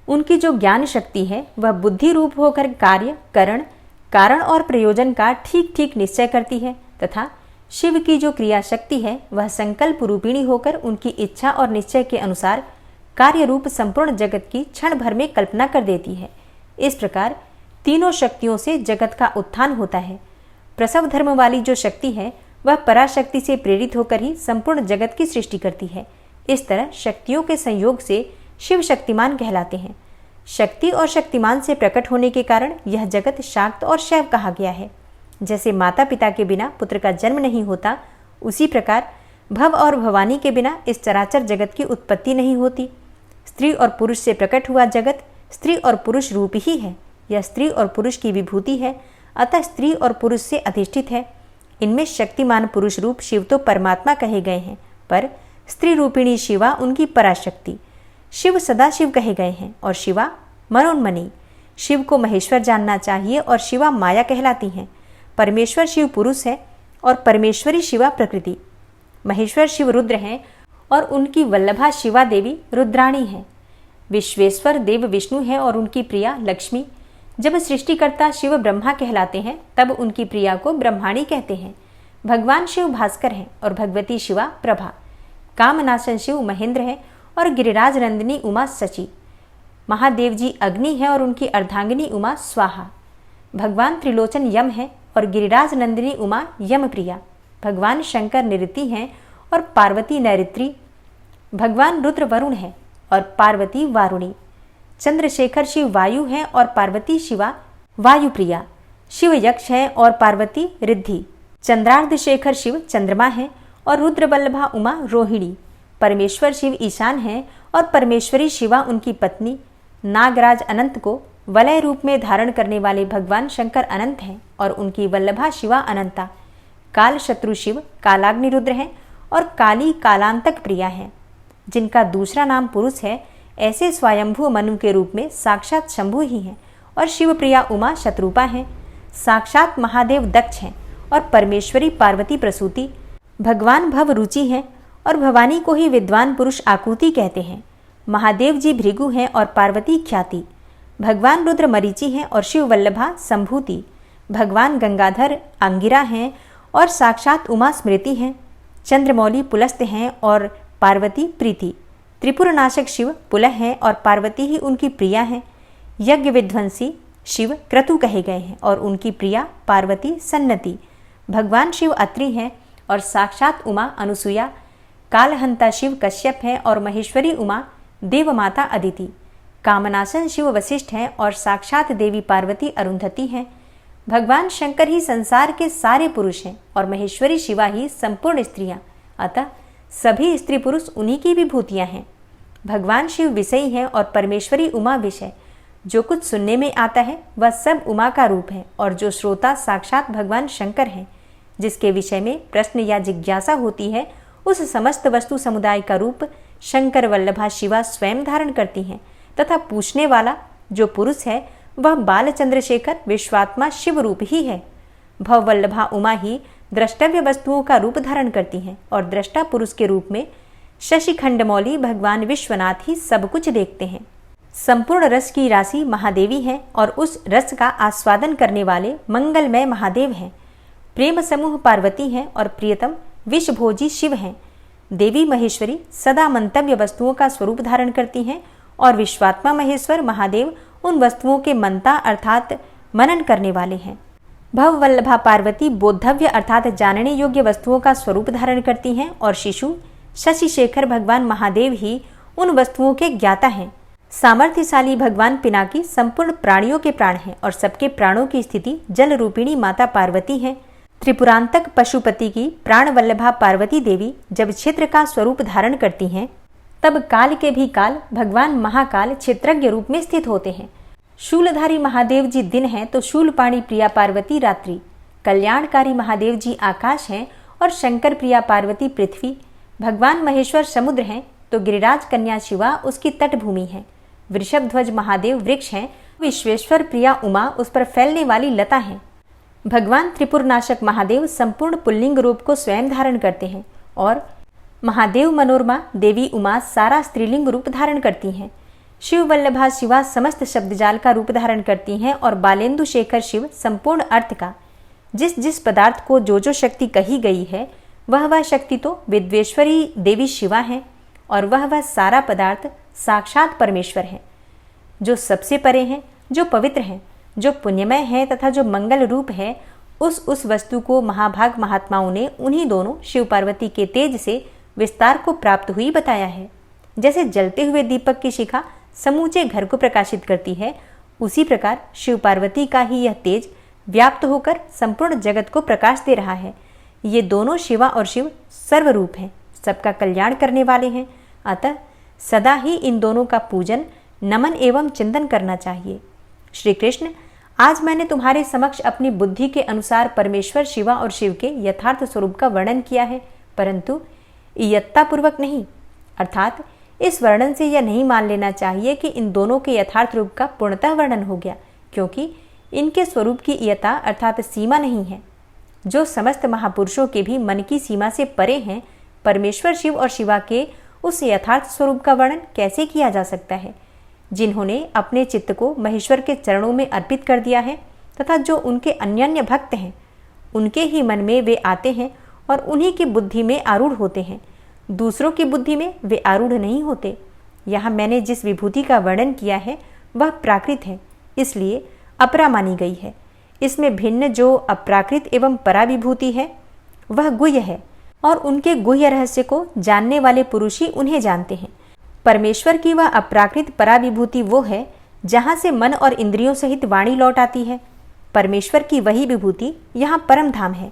उनकी जो ज्ञान शक्ति है वह बुद्धि रूप होकर कार्य, कारण और प्रयोजन का ठीक ठीक निश्चय करती है तथा शिव की जो क्रिया शक्ति है वह संकल्प रूपिणी होकर उनकी इच्छा और निश्चय के अनुसार कार्य रूप संपूर्ण जगत की क्षण भर में कल्पना कर देती है। इस प्रकार तीनों शक्तियों से जगत का उत्थान होता है। प्रसव धर्म वाली जो शक्ति है वह पराशक्ति से प्रेरित होकर ही संपूर्ण जगत की सृष्टि करती है। इस तरह शक्तियों के संयोग से शिव शक्तिमान कहलाते हैं। शक्ति और शक्तिमान से प्रकट होने के कारण यह जगत शाक्त और शैव कहा गया है। जैसे माता पिता के बिना पुत्र का जन्म नहीं होता, उसी प्रकार भव और भवानी के बिना इस चराचर जगत की उत्पत्ति नहीं होती। स्त्री और पुरुष से प्रकट हुआ जगत स्त्री और पुरुष रूप ही है। यह स्त्री और पुरुष की विभूति है, अतः स्त्री और पुरुष से अधिष्ठित है। इनमें शक्तिमान पुरुष रूप शिव तो परमात्मा कहे गए हैं, पर स्त्री रूपिणी शिवा उनकी पराशक्ति। शिव सदाशिव कहे गए हैं और शिवा मनोन्मनी। शिव को महेश्वर जानना चाहिए और शिवा माया कहलाती हैं। परमेश्वर शिव पुरुष है और परमेश्वरी शिवा प्रकृति। महेश्वर शिव रुद्र हैं और उनकी वल्लभा शिवा देवी रुद्राणी है। विश्वेश्वर देव विष्णु है और उनकी प्रिया लक्ष्मी। जब सृष्टिकर्ता शिव ब्रह्मा कहलाते हैं तब उनकी प्रिया को ब्रह्माणी कहते हैं। भगवान शिव भास्कर हैं और भगवती शिवा प्रभा। कामनाशन शिव महेंद्र है और गिरिराज नंदिनी उमा शची। महादेव जी अग्नि है और उनकी अर्धांगिनी उमा स्वाहा। भगवान त्रिलोचन यम है और गिरिराज नंदिनी उमा यम प्रिया। भगवान शंकर निऋति हैं और पार्वती नैऋत्री। भगवान रुद्र वरुण है और पार्वती वारुणी। चंद्रशेखर शिव वायु हैं और पार्वती शिवा वायुप्रिया। शिव यक्ष हैं और पार्वती रिद्धि। चंद्रार्ध शेखर शिव चंद्रमा है और रुद्र वल्लभा उमा रोहिणी। परमेश्वर शिव ईशान हैं और परमेश्वरी शिवा उनकी पत्नी। नागराज अनंत को वलय रूप में धारण करने वाले भगवान शंकर अनंत हैं और उनकी वल्लभा शिवा अनंता। काल शत्रु शिव कालाग्नि रुद्र हैं और काली कालांतक प्रिया हैं। जिनका दूसरा नाम पुरुष है, ऐसे स्वयंभू मनु के रूप में साक्षात शंभु ही हैं और शिवप्रिया उमा शत्रुपा हैं। साक्षात महादेव दक्ष हैं और परमेश्वरी पार्वती प्रसूति। भगवान भव रुचि हैं और भवानी को ही विद्वान पुरुष आकुति कहते हैं। महादेव जी भृगु हैं और पार्वती ख्याति। भगवान रुद्र मरीचि हैं और शिव वल्लभा संभूति। भगवान गंगाधर अंगिरा हैं और साक्षात उमा स्मृति हैं। चंद्रमौली पुलस्त हैं और पार्वती प्रीति। त्रिपुरनाशक शिव पुलह हैं और पार्वती ही उनकी प्रिया हैं। यज्ञ विध्वंसी शिव क्रतु कहे गए हैं और उनकी प्रिया पार्वती सन्नति। भगवान शिव अत्रि हैं और साक्षात उमा अनुसुया। कालहंता शिव कश्यप हैं और महेश्वरी उमा देवमाता अदिति। कामनाशन शिव वशिष्ठ हैं और साक्षात देवी पार्वती अरुंधति हैं। भगवान शंकर ही संसार के सारे पुरुष हैं और महेश्वरी शिवा ही संपूर्ण स्त्रियां, अतः सभी स्त्री पुरुष उन्हीं की विभूतियां हैं। भगवान शिव विषयी हैं और परमेश्वरी उमा विषय। जो कुछ सुनने में आता है वह सब उमा का रूप है और जो श्रोता साक्षात भगवान शंकर हैं। जिसके विषय में प्रश्न या जिज्ञासा होती है उस समस्त वस्तु समुदाय का रूप शंकर वल्लभा शिवा स्वयं धारण करती हैं तथा पूछने वाला जो पुरुष है वह बाल चंद्रशेखर विश्वात्मा शिव रूप ही है। भव वल्लभा उमा ही द्रष्टव्य वस्तुओं का रूप धारण करती हैं और दृष्टा पुरुष के रूप में शशि खंडमौली भगवान विश्वनाथ ही सब कुछ देखते हैं। संपूर्ण रस की राशि महादेवी है और उस रस का आस्वादन करने वाले मंगलमय महादेव हैं। प्रेम समूह पार्वती हैं और प्रियतम विषभोजी शिव हैं। देवी महेश्वरी सदा मंतव्य वस्तुओं का स्वरूप धारण करती हैं और विश्वात्मा महेश्वर महादेव उन वस्तुओं के मनता अर्थात मनन करने वाले हैं। भव वल्लभा पार्वती बोद्धव्य अर्थात जानने योग्य वस्तुओं का स्वरूप धारण करती हैं और शिशु शशि शेखर भगवान महादेव ही उन वस्तुओं के ज्ञाता हैं। सामर्थ्यशाली भगवान पिनाकी संपूर्ण प्राणियों के प्राण हैं और सबके प्राणों की स्थिति जल रूपिणी माता पार्वती हैं। त्रिपुरांतक पशुपति की प्राण वल्लभा पार्वती देवी जब क्षेत्र का स्वरूप धारण करती हैं तब काल के भी काल भगवान महाकाल क्षेत्रज्ञ रूप में स्थित होते हैं। शूलधारी महादेव जी दिन हैं तो शूलपाणी प्रिया पार्वती रात्रि। कल्याणकारी महादेव जी आकाश हैं और शंकर प्रिया पार्वती पृथ्वी। भगवान महेश्वर समुद्र हैं तो गिरिराज कन्या शिवा उसकी तटभूमि है। वृषभ ध्वज महादेव वृक्ष हैं। विश्वेश्वर प्रिया उमा उस पर फैलने वाली लता है। भगवान त्रिपुरनाशक महादेव संपूर्ण पुल्लिंग रूप को स्वयं धारण करते हैं और महादेव मनोरमा देवी उमा सारा स्त्रीलिंग रूप धारण करती हैं। शिव वल्लभा शिवा समस्त शब्दजाल का रूप धारण करती हैं और बालेंदु शेखर शिव संपूर्ण अर्थ का। जिस जिस पदार्थ को जो जो शक्ति कही गई है वह शक्ति तो विद्वेश्वरी देवी शिवा है और वह सारा पदार्थ साक्षात परमेश्वर है। जो सबसे परे हैं, जो पवित्र हैं, जो पुण्यमय है तथा जो मंगल रूप है, उस वस्तु को महाभाग महात्माओं ने उन्हीं दोनों शिव पार्वती के तेज से विस्तार को प्राप्त हुई बताया है। जैसे जलते हुए दीपक की शिखा समूचे घर को प्रकाशित करती है, उसी प्रकार शिव पार्वती का ही यह तेज व्याप्त होकर संपूर्ण जगत को प्रकाश दे रहा है। ये दोनों शिवा और शिव सर्वरूप हैं, सबका कल्याण करने वाले हैं। अतः सदा ही इन दोनों का पूजन, नमन एवं चिंतन करना चाहिए। श्री कृष्ण, आज मैंने तुम्हारे समक्ष अपनी बुद्धि के अनुसार परमेश्वर शिवा और शिव के यथार्थ स्वरूप का वर्णन किया है, परंतु इयत्तापूर्वक नहीं। अर्थात इस वर्णन से यह नहीं मान लेना चाहिए कि इन दोनों के यथार्थ रूप का पूर्णतः वर्णन हो गया, क्योंकि इनके स्वरूप की इयता अर्थात सीमा नहीं है। जो समस्त महापुरुषों के भी मन की सीमा से परे हैं, परमेश्वर शिव और शिवा के उस यथार्थ स्वरूप का वर्णन कैसे किया जा सकता है? जिन्होंने अपने चित्त को महेश्वर के चरणों में अर्पित कर दिया है तथा जो उनके अन्य भक्त हैं, उनके ही मन में वे आते हैं और उन्हीं की बुद्धि में आरूढ़ होते हैं। दूसरों की बुद्धि में वे आरूढ़ नहीं होते। यहाँ मैंने जिस विभूति का वर्णन किया है वह प्राकृत है, इसलिए अपरा मानी गई है। इसमें भिन्न जो अप्राकृत एवं परा विभूति है वह गुह्य है, और उनके गुह्य रहस्य को जानने वाले पुरुष ही उन्हें जानते हैं। परमेश्वर की वह अप्राकृत परा विभूति वो है जहाँ से मन और इंद्रियों सहित वाणी लौट आती है। परमेश्वर की वही विभूति यहाँ परम धाम है,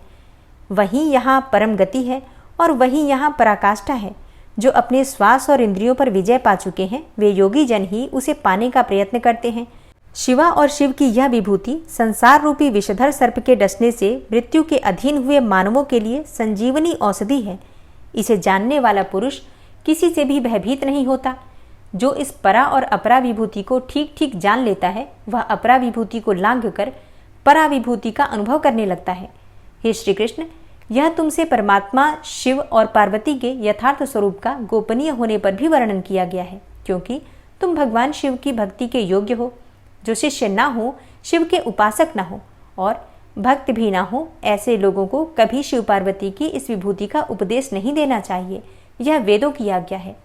वही यहाँ परम गति है और वही यहाँ पराकाष्ठा है। जो अपने श्वास और इंद्रियों पर विजय पा चुके हैं, वे योगी जन ही उसे पाने का प्रयत्न करते हैं। शिवा और शिव की यह विभूति संसार रूपी विषधर सर्प के डसने से मृत्यु के अधीन हुए मानवों के लिए संजीवनी औषधि है। इसे जानने वाला पुरुष किसी से भी भयभीत नहीं होता। जो इस परा और अपरा विभूति को ठीक ठीक जान लेता है, वह अपरा विभूति को लांघकर परा विभूति का अनुभव करने लगता है। हे श्री कृष्ण, यह तुमसे परमात्मा शिव और पार्वती के यथार्थ स्वरूप का गोपनीय होने पर भी वर्णन किया गया है, क्योंकि तुम भगवान शिव की भक्ति के योग्य हो। जो शिष्य ना हो, शिव के उपासक ना हो और भक्त भी ना हो, ऐसे लोगों को कभी शिव पार्वती की इस विभूति का उपदेश नहीं देना चाहिए। यह वेदों की आज्ञा है।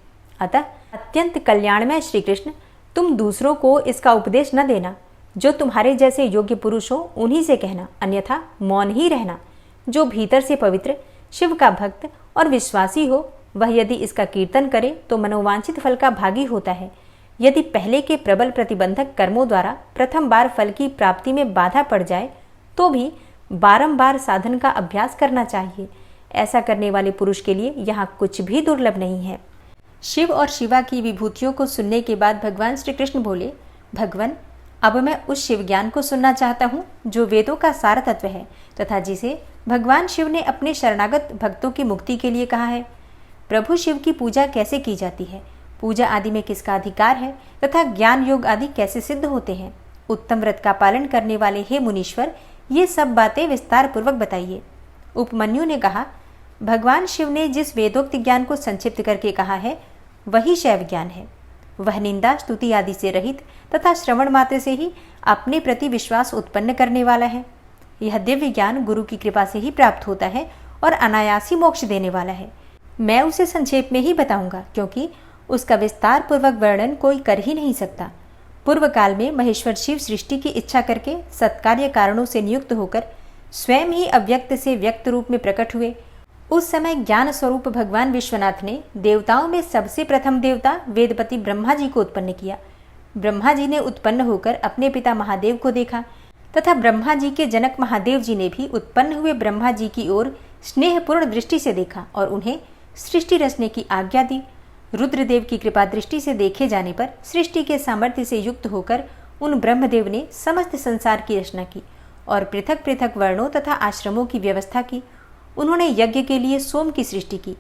अतः अत्यंत कल्याणमय श्री कृष्ण, तुम दूसरों को इसका उपदेश न देना। जो तुम्हारे जैसे योग्य पुरुष हो उन्हीं से कहना, अन्यथा मौन ही रहना। जो भीतर से पवित्र, शिव का भक्त और विश्वासी हो, वह यदि इसका कीर्तन करे तो मनोवांछित फल का भागी होता है। यदि पहले के प्रबल प्रतिबंधक कर्मों द्वारा प्रथम बार फल की प्राप्ति में बाधा पड़ जाए तो भी बारंबार साधन का अभ्यास करना चाहिए। ऐसा करने वाले पुरुष के लिए यहाँ कुछ भी दुर्लभ नहीं है। शिव और शिवा की विभूतियों को सुनने के बाद भगवान श्री कृष्ण बोले, भगवान, अब मैं उस शिव ज्ञान को सुनना चाहता हूँ जो वेदों का सार तत्व है तथा जिसे भगवान शिव ने अपने शरणागत भक्तों की मुक्ति के लिए कहा है। प्रभु शिव की पूजा कैसे की जाती है, पूजा आदि में किसका अधिकार है तथा ज्ञान योग आदि कैसे सिद्ध होते हैं। उत्तम व्रत का पालन करने वाले हे मुनीश्वर, ये सब बातें विस्तार पूर्वक बताइए। उपमन्यु ने कहा, भगवान शिव ने जिस वेदोक्त ज्ञान को संक्षिप्त करके कहा है वही शैव ज्ञान है। वह निंदा स्तुति आदि से रहित तथा श्रवण मात्र से ही अपने प्रति विश्वास उत्पन्न करने वाला है। यह दिव्य ज्ञान गुरु की कृपा से ही प्राप्त होता है और अनायासी मोक्ष देने वाला है। मैं उसे संक्षेप में ही बताऊंगा, क्योंकि उसका विस्तार पूर्वक वर्णन कोई कर ही नहीं सकता। पूर्व काल में महेश्वर शिव सृष्टि की इच्छा करके सत्कार्य कारणों से नियुक्त होकर स्वयं ही अव्यक्त से व्यक्त रूप में प्रकट हुए। उस समय ज्ञान स्वरूप भगवान विश्वनाथ ने देवताओं में सबसे प्रथम देवता वेदपति ब्रह्मा जी को उत्पन्न किया। ब्रह्मा जी ने उत्पन्न होकर अपने पिता महादेव को देखा तथा ब्रह्मा जी के जनक महादेव जी ने भी उत्पन्न हुए ब्रह्मा जी की ओर स्नेहपूर्ण दृष्टि से देखा और उन्हें सृष्टि रचने की आज्ञा दी। रुद्रदेव की कृपा दृष्टि से देखे जाने पर सृष्टि के सामर्थ्य से युक्त होकर उन ब्रह्मदेव ने समस्त संसार की रचना की और पृथक पृथक वर्णों तथा आश्रमों की व्यवस्था की। उन्होंने यज्ञ के लिए सोम की सृष्टि की।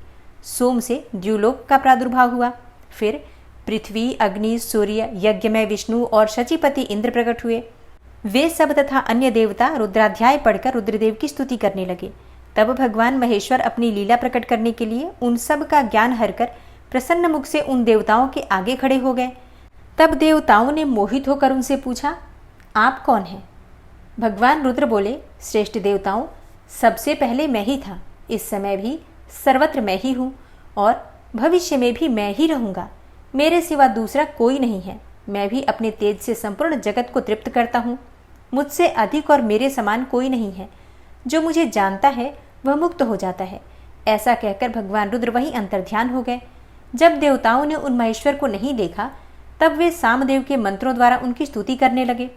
सोम से द्युलोक का प्रादुर्भाव हुआ। फिर पृथ्वी, अग्नि, सूर्य, यज्ञमय विष्णु और शचीपति इंद्र प्रकट हुए। वे सब तथा अन्य देवता रुद्राध्याय पढ़कर रुद्रदेव की स्तुति करने लगे। तब भगवान महेश्वर अपनी लीला प्रकट करने के लिए उन सब का ज्ञान हरकर प्रसन्न मुख से उन देवताओं के आगे खड़े हो गए। तब देवताओं ने मोहित होकर उनसे पूछा, आप कौन हैं? भगवान रुद्र बोले, श्रेष्ठ देवताओं, सबसे पहले मैं ही था, इस समय भी सर्वत्र मैं ही हूँ और भविष्य में भी मैं ही रहूँगा। मेरे सिवा दूसरा कोई नहीं है। मैं भी अपने तेज से संपूर्ण जगत को तृप्त करता हूँ। मुझसे अधिक और मेरे समान कोई नहीं है। जो मुझे जानता है वह मुक्त हो जाता है। ऐसा कहकर भगवान रुद्र वहीं अंतर्ध्यान हो गए। जब देवताओं ने उन महेश्वर को नहीं देखा तब वे सामदेव के मंत्रों द्वारा उनकी स्तुति करने लगे।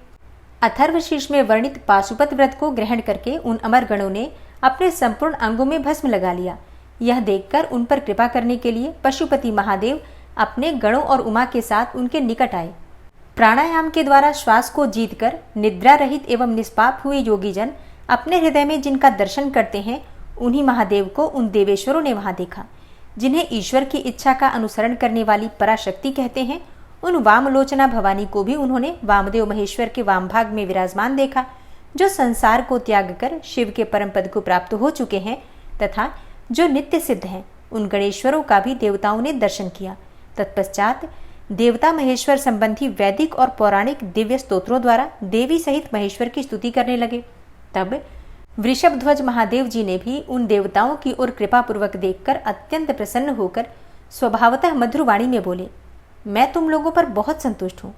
अथर्वशीर्ष में वर्णित पाशुपत व्रत को ग्रहण करके उन अमर गणों ने अपने संपूर्ण अंगों में भस्म लगा लिया। यह देखकर उन पर कृपा करने के लिए पशुपति महादेव अपने गणों और उमा के साथ उनके निकट आए। प्राणायाम के द्वारा श्वास को जीतकर निद्रा रहित एवं निष्पाप हुए योगी जन अपने हृदय में जिनका दर्शन करते हैं, उन्हीं महादेव को उन देवेश्वरों ने वहां देखा, जिन्हें ईश्वर की इच्छा का अनुसरण करने वाली पराशक्ति कहते हैं। उन वामलोचना भवानी को भी उन्होंने वामदेव महेश्वर के वाम भाग में विराजमान देखा, जो संसार को त्याग कर शिव के परम पद को प्राप्त हो चुके हैं तथा जो नित्य सिद्ध हैं। उन गणेश्वरों का भी देवताओं ने दर्शन किया। तत्पश्चात देवता महेश्वर संबंधी वैदिक और पौराणिक दिव्य स्तोत्रों द्वारा देवी सहित महेश्वर की स्तुति करने लगे। तब वृषभध्वज महादेव जी ने भी उन देवताओं की ओर कृपा पूर्वक देखकर अत्यंत प्रसन्न होकर स्वभावतः मधुर वाणी में बोले, मैं तुम लोगों पर बहुत संतुष्ट हूँ।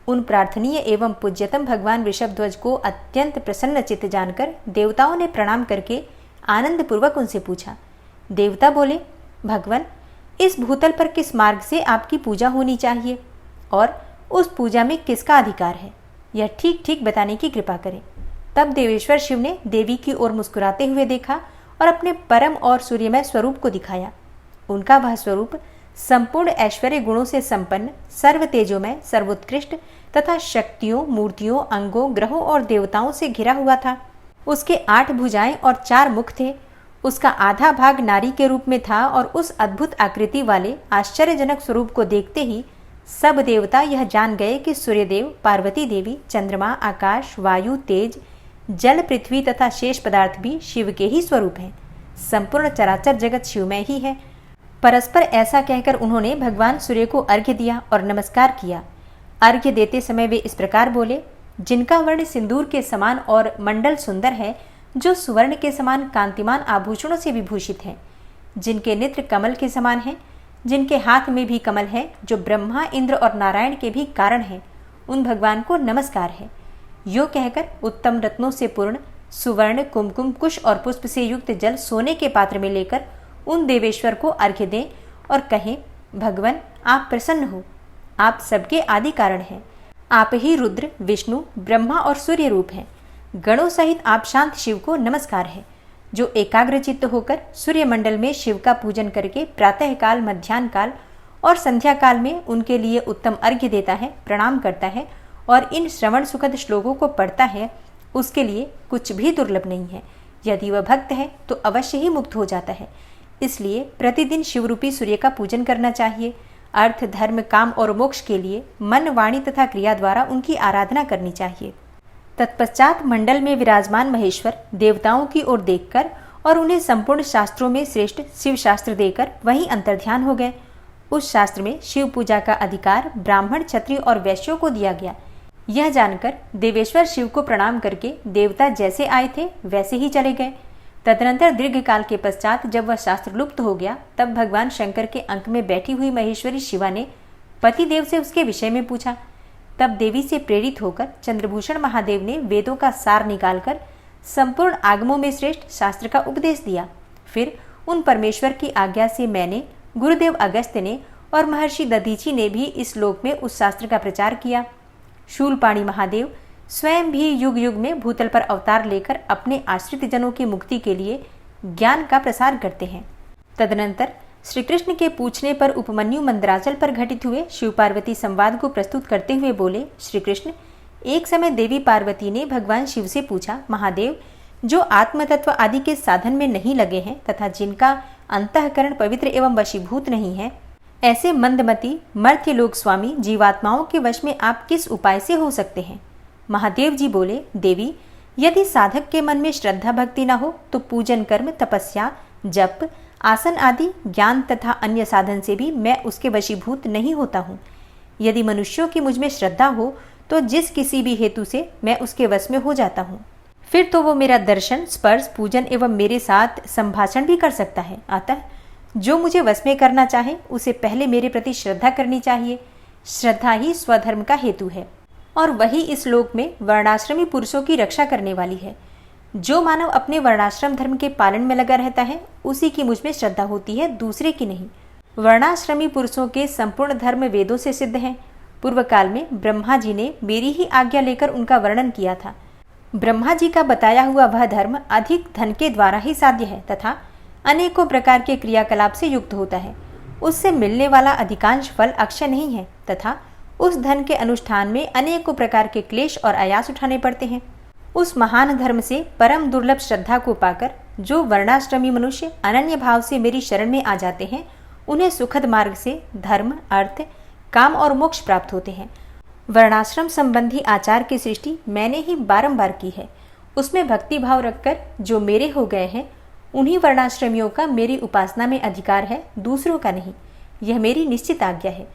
उन प्रार्थनीय एवं पूज्यतम भगवान वृषभध्वज को अत्यंत प्रसन्न चित्त जानकर देवताओं ने प्रणाम करके आनंद पूर्वक उनसे पूछा। देवता बोले, भगवान, इस भूतल पर किस मार्ग से आपकी पूजा होनी चाहिए और उस पूजा में किसका अधिकार है, यह ठीक ठीक बताने की कृपा करें। तब देवेश्वर शिव ने देवी की ओर मुस्कुराते हुए देखा और अपने परम और सूर्यमय स्वरूप को दिखाया। उनका वह स्वरूप संपूर्ण ऐश्वर्य गुणों से संपन्न, सर्व तेजोमय, सर्वोत्कृष्ट तथा शक्तियों, मूर्तियों, अंगों, ग्रहों और देवताओं से घिरा हुआ था। उसके 8 भुजाएं और 4 मुख थे। उसका आधा भाग नारी के रूप में था और उस अद्भुत आकृति वाले आश्चर्यजनक स्वरूप को देखते ही सब देवता यह जान गए कि सूर्यदेव, पार्वती देवी, चंद्रमा, आकाश, वायु, तेज, जल, पृथ्वी तथा शेष पदार्थ भी शिव के ही स्वरूप हैं। संपूर्ण चराचर जगत शिवमय ही है। परस्पर ऐसा कहकर उन्होंने भगवान सूर्य को अर्घ्य दिया और नमस्कार किया। अर्घ्य देते समय वे इस प्रकार बोले, जिनका वर्ण सिंदूर के समान और मंडल सुंदर है, जो सुवर्ण के समान कांतिमान आभूषणों से विभूषित है, जिनके नेत्र कमल के समान हैं, जिनके हाथ में भी कमल है, जो ब्रह्मा, इंद्र और नारायण के भी कारण है, उन भगवान को नमस्कार है। यो कहकर उत्तम रत्नों से पूर्ण सुवर्ण, कुमकुम, कुश और पुष्प से युक्त जल सोने के पात्र में लेकर उन देवेश्वर को अर्घ्य दें और कहें, भगवान, आप प्रसन्न हो, आप सबके आदि कारण हैं। आप ही रुद्र, विष्णु, ब्रह्मा और सूर्य रूप हैं। गणों सहित आप शांत शिव को नमस्कार है, जो एकाग्र चित्त होकर सूर्य मंडल में शिव का पूजन करके प्रातः काल, मध्याह्न काल और संध्या काल में उनके लिए उत्तम अर्घ्य देता है, प्रणाम करता है और इन श्रवण सुखद श्लोकों को पढ़ता है, उसके लिए कुछ भी दुर्लभ नहीं है। यदि वह भक्त है तो अवश्य ही मुक्त हो जाता है। इसलिए प्रतिदिन शिवरूपी सूर्य का पूजन करना चाहिए। अर्थ, धर्म, काम और मोक्ष के लिए मन, वाणी तथा क्रिया द्वारा उनकी आराधना करनी चाहिए। तत्पश्चात मंडल में विराजमान महेश्वर देवताओं की ओर देखकर और उन्हें संपूर्ण शास्त्रों में श्रेष्ठ शिव शास्त्र देकर वहीं अंतर्ध्यान हो गए। उस शास्त्र में शिव पूजा का अधिकार ब्राह्मण, क्षत्रिय और वैश्यों को दिया गया। यह जानकर देवेश्वर शिव को प्रणाम करके देवता जैसे आए थे वैसे ही चले गए। तदनंतर दीर्घ काल के पश्चात जब वह शास्त्र लुप्त हो गया, तब भगवान शंकर के अंक में बैठी हुई महेश्वरी शिवा ने पतिदेव से उसके विषय में पूछा। तब देवी से प्रेरित होकर चंद्रभूषण महादेव ने वेदों का सार निकालकर संपूर्ण आगमों में श्रेष्ठ शास्त्र का उपदेश दिया। फिर उन परमेश्वर की आज्ञा से मैंने, गुरुदेव अगस्त्य ने और महर्षि दधीची ने भी इस लोक में उस शास्त्र का प्रचार किया। शूलपाणी महादेव स्वयं भी युग युग में भूतल पर अवतार लेकर अपने आश्रित जनों की मुक्ति के लिए ज्ञान का प्रसार करते हैं। तदनंतर श्री कृष्ण के पूछने पर उपमन्यु मंदराचल पर घटित हुए शिव पार्वती संवाद को प्रस्तुत करते हुए बोले, श्री कृष्ण, एक समय देवी पार्वती ने भगवान शिव से पूछा, महादेव, जो आत्मतत्व आदि के साधन में नहीं लगे हैं तथा जिनका अंतःकरण पवित्र एवं वशीभूत नहीं है, ऐसे मंदमती मर्त्य लोक स्वामी जीवात्माओं के वश में आप किस उपाय से हो सकते हैं? महादेव जी बोले, देवी, यदि साधक के मन में श्रद्धा भक्ति न हो तो पूजन, कर्म, तपस्या, जप, आसन आदि ज्ञान तथा अन्य साधन से भी मैं उसके वशीभूत नहीं होता हूँ। यदि मनुष्यों की मुझ में श्रद्धा हो तो जिस किसी भी हेतु से मैं उसके वश में हो जाता हूँ। फिर तो वो मेरा दर्शन, स्पर्श, पूजन एवं मेरे साथ संभाषण भी कर सकता है। अतः जो मुझे वश में करना चाहे उसे पहले मेरे प्रति श्रद्धा करनी चाहिए। श्रद्धा ही स्वधर्म का हेतु है और वही इस लोक में वर्णाश्रमी पुरुषों की रक्षा करने वाली है। जो मानव अपने वर्णाश्रम धर्म के पालन में लगा रहता है उसी की मुझ में श्रद्धा होती है, दूसरे की नहीं। वर्णाश्रमी पुरुषों के संपूर्ण धर्म वेदों से सिद्ध हैं। पूर्व काल में ब्रह्मा जी ने मेरी ही आज्ञा लेकर उनका वर्णन किया था। ब्रह्मा जी का बताया हुआ वह धर्म अधिक धन के द्वारा ही साध्य है तथा अनेकों प्रकार के क्रियाकलाप से युक्त होता है। उससे मिलने वाला अधिकांश फल अक्षय नहीं है तथा उस धन के अनुष्ठान में अनेकों प्रकार के क्लेश और आयास उठाने पड़ते हैं। उस महान धर्म से परम दुर्लभ श्रद्धा को पाकर जो वर्णाश्रमी मनुष्य अनन्य भाव से मेरी शरण में आ जाते हैं उन्हें सुखद मार्ग से धर्म, अर्थ, काम और मोक्ष प्राप्त होते हैं। वर्णाश्रम संबंधी आचार की सृष्टि मैंने ही बारंबार की है। उसमें भक्ति भाव रखकर जो मेरे हो गए हैं उन्हीं वर्णाश्रमियों का मेरी उपासना में अधिकार है, दूसरों का नहीं। यह मेरी निश्चित आज्ञा है।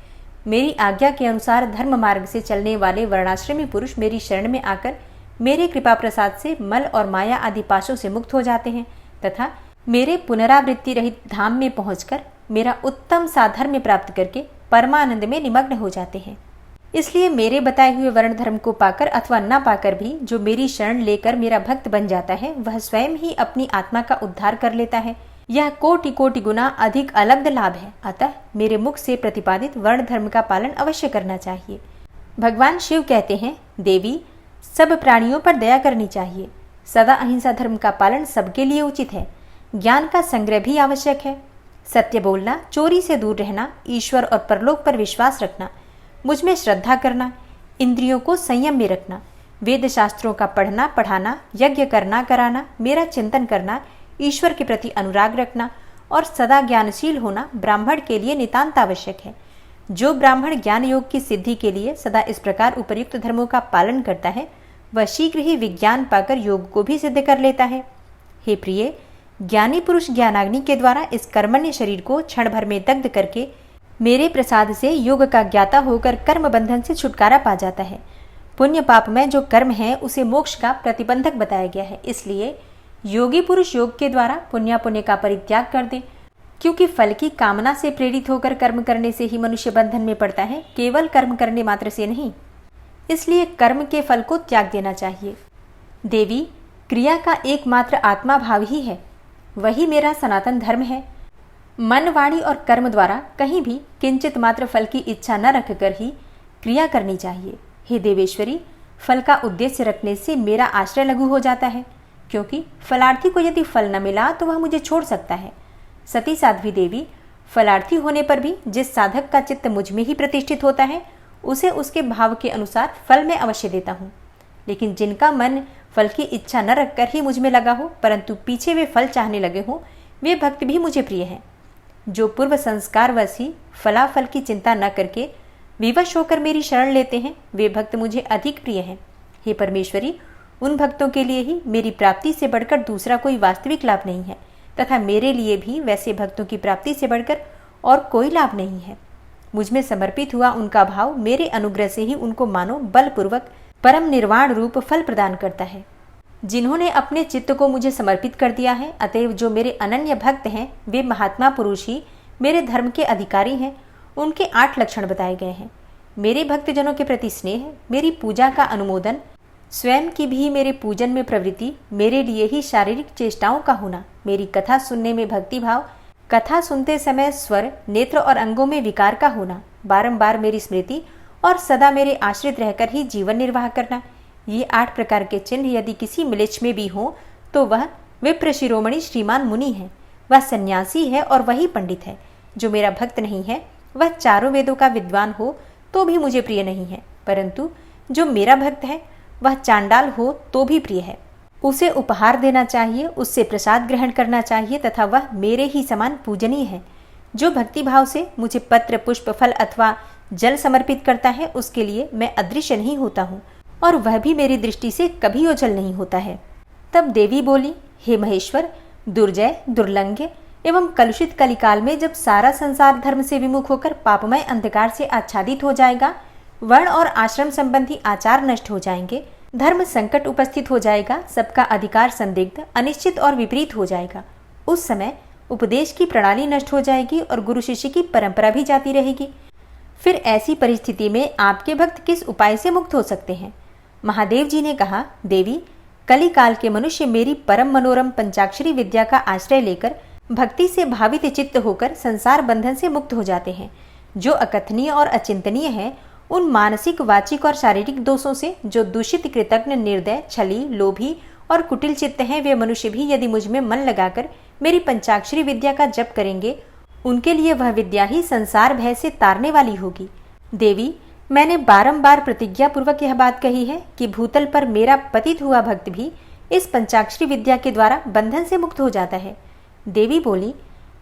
मेरी आज्ञा के अनुसार धर्म मार्ग से चलने वाले वर्णाश्रमी पुरुष मेरी शरण में आकर मेरे कृपा प्रसाद से मल और माया आदि पाशों से मुक्त हो जाते हैं तथा मेरे पुनरावृत्ति रहित धाम में पहुंचकर मेरा उत्तम साधर्म्य प्राप्त करके परमानंद में निमग्न हो जाते हैं। इसलिए मेरे बताए हुए वर्ण धर्म को पाकर अथवा न पाकर भी जो मेरी शरण लेकर मेरा भक्त बन जाता है वह स्वयं ही अपनी आत्मा का उद्धार कर लेता है। यह कोटि कोटि गुना अधिक अलब्ध लाभ है। अतः मेरे मुख से प्रतिपादित वर्ण धर्म का पालन अवश्य करना चाहिए। भगवान शिव कहते हैं, देवी, सब प्राणियों पर दया करनी चाहिए। सदा अहिंसा धर्म का पालन सबके लिए उचित है। ज्ञान का संग्रह भी आवश्यक है। सत्य बोलना, चोरी से दूर रहना, ईश्वर और परलोक पर विश्वास रखना, मुझ में श्रद्धा करना, इंद्रियों को संयम में रखना, वेद शास्त्रों का पढ़ना पढ़ाना, यज्ञ करना कराना, मेरा चिंतन करना, ईश्वर के प्रति अनुराग रखना और सदा ज्ञानशील होना ब्राह्मण के लिए नितांत आवश्यक है। जो ब्राह्मण ज्ञान योग की सिद्धि के लिए सदा इस प्रकार उपर्युक्त धर्मों का पालन करता है वह शीघ्र ही विज्ञान पाकर योग को भी सिद्ध कर लेता है। हे प्रिय, ज्ञानी पुरुष ज्ञानाग्नि के द्वारा इस कर्मण्य शरीर को क्षण भर में दग्ध करके मेरे प्रसाद से योग का ज्ञाता होकर कर्म बंधन से छुटकारा पा जाता है। पुण्य पाप में जो कर्म है उसे मोक्ष का प्रतिबंधक बताया गया है। इसलिए योगी पुरुष योग के द्वारा पुण्य का परित्याग कर दे, क्योंकि फल की कामना से प्रेरित होकर कर्म करने से ही मनुष्य बंधन में पड़ता है, केवल कर्म करने मात्र से नहीं। इसलिए कर्म के फल को त्याग देना चाहिए। देवी, क्रिया का एकमात्र आत्मा भाव ही है, वही मेरा सनातन धर्म है। मन, वाणी और कर्म द्वारा कहीं भी किंचित मात्र फल की इच्छा न रखकर ही क्रिया करनी चाहिए। हे देवेश्वरी, फल का उद्देश्य रखने से मेरा आश्रय लघु हो जाता है, क्योंकि फलार्थी को यदि फल न मिला तो वह मुझे छोड़ सकता है। सती साध्वी देवी, फलार्थी होने पर भी जिस साधक का चित्त मुझ में ही प्रतिष्ठित होता है उसे उसके भाव के अनुसार फल में अवश्य देता हूँ। लेकिन जिनका मन फल की इच्छा न रखकर ही मुझ में लगा हो परंतु पीछे वे फल चाहने लगे हों, वे भक्त भी मुझे प्रिय हैं। जो पूर्व संस्कार वशी फलाफल की चिंता न करके विवश होकर मेरी शरण लेते हैं वे भक्त मुझे अधिक प्रिय हैं। हे परमेश्वरी, उन भक्तों के लिए ही मेरी प्राप्ति से बढ़कर दूसरा कोई वास्तविक लाभ नहीं है तथा मेरे लिए भी वैसे भक्तों की प्राप्ति से बढ़कर और कोई लाभ नहीं है। मुझ में समर्पित हुआ उनका भाव मेरे अनुग्रह से ही उनको मानो बलपूर्वक परम निर्वाण रूप फल प्रदान करता है। जिन्होंने अपने चित्त को मुझे समर्पित कर दिया है, अतएव जो मेरे अनन्य भक्त हैं वे महात्मा पुरुष ही मेरे धर्म के अधिकारी हैं। उनके 8 लक्षण बताए गए हैं। मेरे भक्तजनों के प्रति स्नेह, मेरी पूजा का अनुमोदन, स्वयं की भी मेरे पूजन में प्रवृत्ति, मेरे लिए ही शारीरिक चेष्टाओं का होना, मेरी कथा सुनने में भक्ति भाव, कथा सुनते समय स्वर, नेत्र और अंगों में विकार का होना, बारंबार मेरी स्मृति और सदा मेरे आश्रित रहकर ही जीवन निर्वाह करना, ये 8 प्रकार के चिन्ह यदि किसी म्लेच्छ में भी हो तो वह विप्र शिरोमणि श्रीमान मुनि है, वह सन्यासी है और वही पंडित है। जो मेरा भक्त नहीं है वह चारों वेदों का विद्वान हो तो भी मुझे प्रिय नहीं है, परंतु जो मेरा भक्त है वह चांडाल हो तो भी प्रिय है। उसे उपहार देना चाहिए, उससे प्रसाद ग्रहण करना चाहिए तथा वह मेरे ही समान पूजनीय है। जो भक्ति भाव से मुझे पत्र, पुष्प, फल अथवा जल समर्पित करता है उसके लिए मैं अदृश्य नहीं होता हूँ और वह भी मेरी दृष्टि से कभी ओझल नहीं होता है। तब देवी बोली, हे महेश्वर, दुर्जय, दुर्लंघ्य एवं कलुषित कलिकाल में जब सारा संसार धर्म से विमुख होकर पापमय अंधकार से आच्छादित हो जाएगा, वर्ण और आश्रम संबंधी आचार नष्ट हो जाएंगे, धर्म संकट उपस्थित हो जाएगा, सबका अधिकार संदिग्ध, अनिश्चित और विपरीत हो जाएगा, उस समय उपदेश की प्रणाली नष्ट हो जाएगी और गुरु शिष्य की परंपरा भी जाती रहेगी। फिर ऐसी परिस्थिति में आपके भक्त किस उपाय से मुक्त हो सकते हैं? महादेव जी ने कहा, देवी, कली काल के मनुष्य मेरी परम मनोरम पंचाक्षरी विद्या का आश्रय लेकर भक्ति से भावित चित्त होकर संसार बंधन से मुक्त हो जाते हैं। जो अकथनीय और अचिंतनीय है, उन मानसिक, वाचिक और शारीरिक दोषों से जो दूषित, कृतज्ञ, निर्दय, छली, लोभी और कुटिल चित्त हैं, वे मनुष्य भी यदि मुझ में मन लगाकर मेरी पंचाक्षरी विद्या का जप करेंगे, उनके लिए वह विद्या ही संसार भय से तारने वाली होगी। देवी, मैंने बारंबार प्रतिज्ञा पूर्वक यह बात कही है कि भूतल पर मेरा पतित हुआ भक्त भी इस पंचाक्षरी विद्या के द्वारा बंधन से मुक्त हो जाता है। देवी बोली,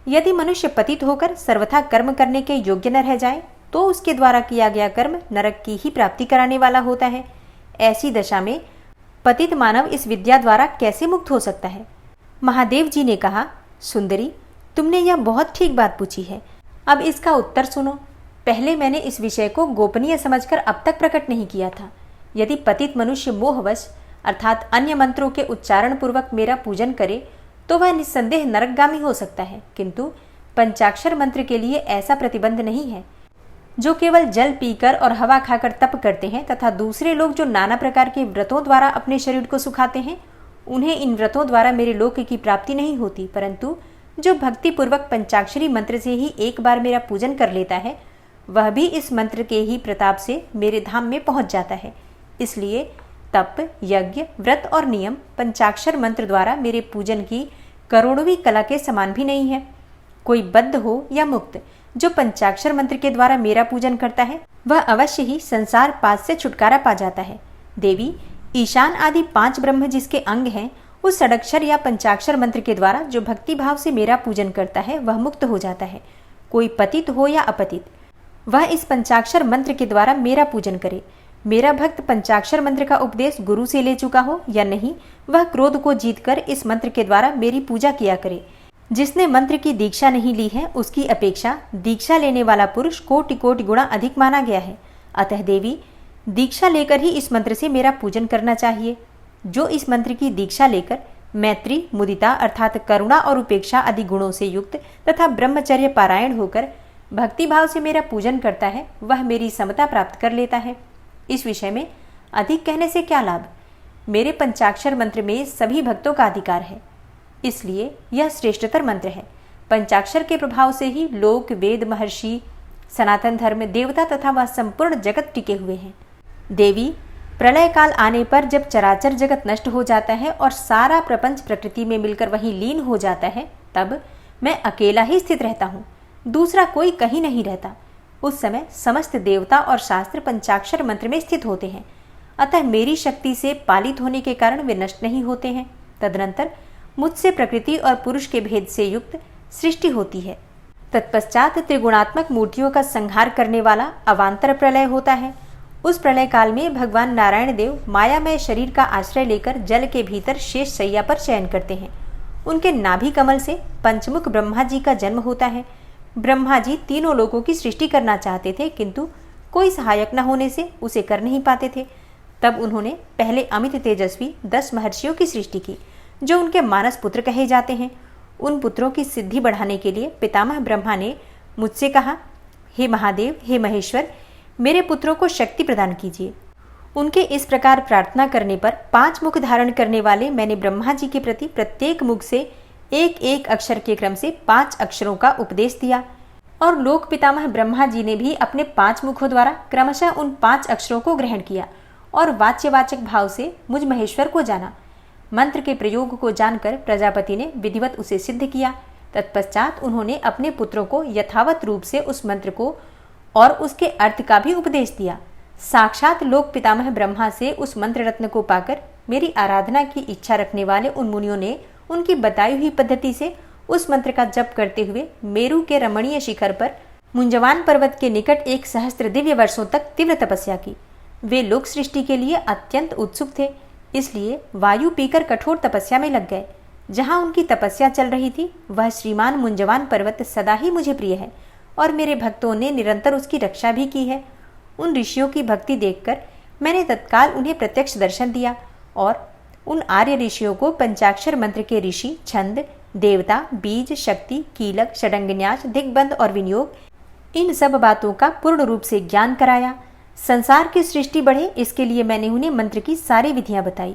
यदि मनुष्य पतित होकर सर्वथा कर्म करने के योग्य न रह जाए तो उसके द्वारा किया गया कर्म नरक की ही प्राप्ति कराने वाला होता है। ऐसी दशा में पतित मानव इस विद्या द्वारा कैसे मुक्त हो सकता है? महादेव जी ने कहा, सुंदरी, तुमने यह बहुत ठीक बात पूछी है। अब इसका उत्तर सुनो। पहले मैंने इस विषय को गोपनीय समझकर अब तक प्रकट नहीं किया था। यदि पतित मनुष्य मोहवश अर्थात अन्य मंत्रों के उच्चारण पूर्वक मेरा पूजन करे तो वह निस्संदेह नरकगामी हो सकता है, किंतु पंचाक्षर मंत्र के लिए ऐसा प्रतिबंध नहीं है। जो केवल जल पीकर और हवा खाकर तप करते हैं तथा दूसरे लोग जो नाना प्रकार के व्रतों द्वारा अपने शरीर को सुखाते हैं, उन्हें इन व्रतों द्वारा मेरे लोक की प्राप्ति नहीं होती, परंतु जो भक्ति पूर्वक पंचाक्षरी मंत्र से ही एक बार मेरा पूजन कर लेता है, वह भी इस मंत्र के ही प्रताप से मेरे धाम में पहुंच जाता है। इसलिए तप, यज्ञ, व्रत और नियम पंचाक्षर मंत्र द्वारा मेरे पूजन की करोड़वीं कला के समान भी नहीं है। कोई बद्ध हो या मुक्त, जो पंचाक्षर मंत्र के द्वारा मेरा पूजन करता है, वह अवश्य ही संसार पास से छुटकारा पा जाता है। देवी, ईशान आदि 5 ब्रह्म जिसके अंग हैं, उस षडक्षर या पंचाक्षर मंत्र के द्वारा जो भक्ति भाव से मेरा पूजन करता है, वह मुक्त हो जाता है। कोई पतित हो या अपतित, वह इस पंचाक्षर मंत्र के द्वारा मेरा पूजन करे। मेरा भक्त पंचाक्षर मंत्र का उपदेश गुरु से ले चुका हो या नहीं, वह क्रोध को जीतकर इस मंत्र के द्वारा मेरी पूजा किया करे। जिसने मंत्र की दीक्षा नहीं ली है, उसकी अपेक्षा दीक्षा लेने वाला पुरुष कोटि कोटि गुणा अधिक माना गया है। अतः देवी, दीक्षा लेकर ही इस मंत्र से मेरा पूजन करना चाहिए। जो इस मंत्र की दीक्षा लेकर मैत्री, मुदिता अर्थात करुणा और उपेक्षा आदि गुणों से युक्त तथा ब्रह्मचर्य पारायण होकर भक्ति भाव से मेरा पूजन करता है, वह मेरी समता प्राप्त कर लेता है। इस विषय में अधिक कहने से क्या लाभ? मेरे पंचाक्षर मंत्र में सभी भक्तों का अधिकार है, इसलिए यह श्रेष्ठतर मंत्र है। पंचाक्षर के प्रभाव से ही लोक, वेद, महर्षि, सनातन धर्म, देवता तथा वह संपूर्ण जगत टिके हुए हैं। देवी, प्रलय काल आने पर जब चराचर जगत नष्ट हो जाता है और सारा प्रपंच प्रकृति में मिलकर वहीं लीन हो जाता है, तब मैं अकेला ही स्थित रहता हूँ, दूसरा कोई कहीं नहीं रहता। उस समय समस्त देवता और शास्त्र पंचाक्षर मंत्र में स्थित होते हैं, अतः मेरी शक्ति से पालित होने के कारण वे नष्ट नहीं होते हैं। तदनंतर मुझसे प्रकृति और पुरुष के भेद से युक्त सृष्टि होती है। तत्पश्चात त्रिगुणात्मक मूर्तियों का संहार करने वाला अवान्तर प्रलय होता है। उस प्रलय काल में भगवान नारायण देव मायामय शरीर का आश्रय लेकर जल के भीतर शेष शैया पर शयन करते हैं। उनके नाभि कमल से पंचमुख ब्रह्मा जी का जन्म होता है। ब्रह्मा जी तीनों लोगों की सृष्टि करना चाहते थे, किंतु कोई सहायक न होने से उसे कर नहीं पाते थे। तब उन्होंने पहले अमित तेजस्वी 10 महर्षियों की सृष्टि की, जो उनके मानस पुत्र कहे जाते हैं। उन पुत्रों की सिद्धि बढ़ाने के लिए पितामह ब्रह्मा ने मुझसे कहा, हे महादेव, हे महेश्वर, मेरे पुत्रों को शक्ति प्रदान कीजिए। उनके इस प्रकार प्रार्थना करने पर 5 मुख धारण करने वाले मैंने ब्रह्मा जी के प्रति प्रत्येक मुख से एक एक अक्षर के क्रम से 5 अक्षरों का उपदेश दिया, और लोक पितामह ब्रह्मा जी ने भी अपने 5 मुखों द्वारा क्रमशः उन 5 अक्षरों को ग्रहण किया और वाच्यवाचक भाव से मुझ महेश्वर को जाना। मंत्र के प्रयोग को जानकर प्रजापति ने विधिवत उसे सिद्ध किया। तत्पश्चात उन्होंने अपने पुत्रों को यथावत रूप से उस मंत्र को और उसके अर्थ का भी उपदेश दिया। साक्षात लोक पितामह ब्रह्मा से उस मंत्र रत्न को पाकर मेरी आराधना की इच्छा रखने वाले उन मुनियों ने उनकी बताई हुई पद्धति से उस मंत्र का जप करते हुए मेरू के रमणीय शिखर पर मुंजवान पर्वत के निकट 1 सहस्त्र दिव्य वर्षों तक तीव्र तपस्या की। वे लोक सृष्टि के लिए अत्यंत उत्सुक थे, इसलिए वायु पीकर कठोर तपस्या में लग गए। जहां उनकी तपस्या चल रही थी, वह श्रीमान मुंजवान पर्वत सदा ही मुझे प्रिय है और मेरे भक्तों ने निरंतर उसकी रक्षा भी की है। उन ऋषियों की भक्ति देखकर मैंने तत्काल उन्हें प्रत्यक्ष दर्शन दिया और उन आर्य ऋषियों को पंचाक्षर मंत्र के ऋषि, छंद, देवता, बीज, शक्ति, कीलक, षडंगन्यास, दिग्बंध और विनियोग इन सब बातों का पूर्ण रूप से ज्ञान कराया। संसार की सृष्टि बढ़े इसके लिए मैंने उन्हें मंत्र की सारी विधियां बताई।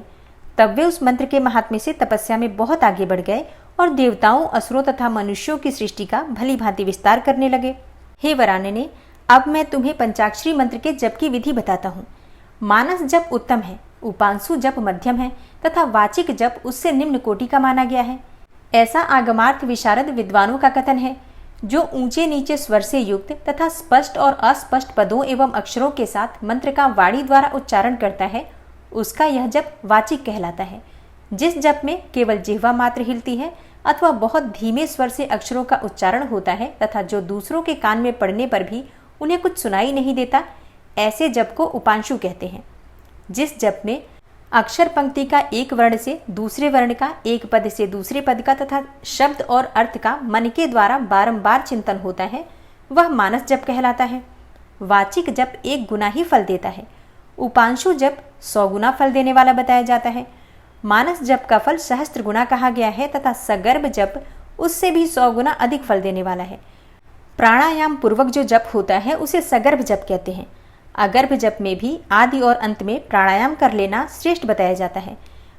तब वे उस मंत्र के महात्म्य से तपस्या में बहुत आगे बढ़ गए और देवताओं, असुरों तथा मनुष्यों की सृष्टि का भली भांति विस्तार करने लगे। हे वरानने, अब मैं तुम्हें पंचाक्षरी मंत्र के जप की विधि बताता हूँ। मानस जप उत्तम है, उपांशु जप मध्यम है तथा वाचिक जप उससे निम्न कोटि का माना गया है। ऐसा आगमार्थ विशारद विद्वानों का कथन है। जो ऊंचे नीचे स्वर से युक्त तथा स्पष्ट और अस्पष्ट पदों एवं अक्षरों के साथ मंत्र का वाणी द्वारा उच्चारण करता है, उसका यह जप वाचिक कहलाता है। जिस जप में केवल जिह्वा मात्र हिलती है अथवा बहुत धीमे स्वर से अक्षरों का उच्चारण होता है तथा जो दूसरों के कान में पड़ने पर भी उन्हें कुछ सुनाई नहीं देता, ऐसे जप को उपांशु कहते हैं। जिस जप में अक्षर पंक्ति का एक वर्ण से दूसरे वर्ण का, एक पद से दूसरे पद का तथा शब्द और अर्थ का मन के द्वारा बारंबार चिंतन होता है, वह मानस जप कहलाता है। वाचिक जप 1 गुना ही फल देता है। उपांशु जप 100 गुना फल देने वाला बताया जाता है। मानस जप का फल सहस्त्र गुना कहा गया है तथा सगर्भ जप उससे भी 100 गुना अधिक फल देने वाला है। प्राणायाम पूर्वक जो जप होता है उसे सगर्भ जप कहते हैं। अगर्भ जप में भी आदि और अंत में प्राणायाम कर लेना श्रेष्ठ बताया जाता है।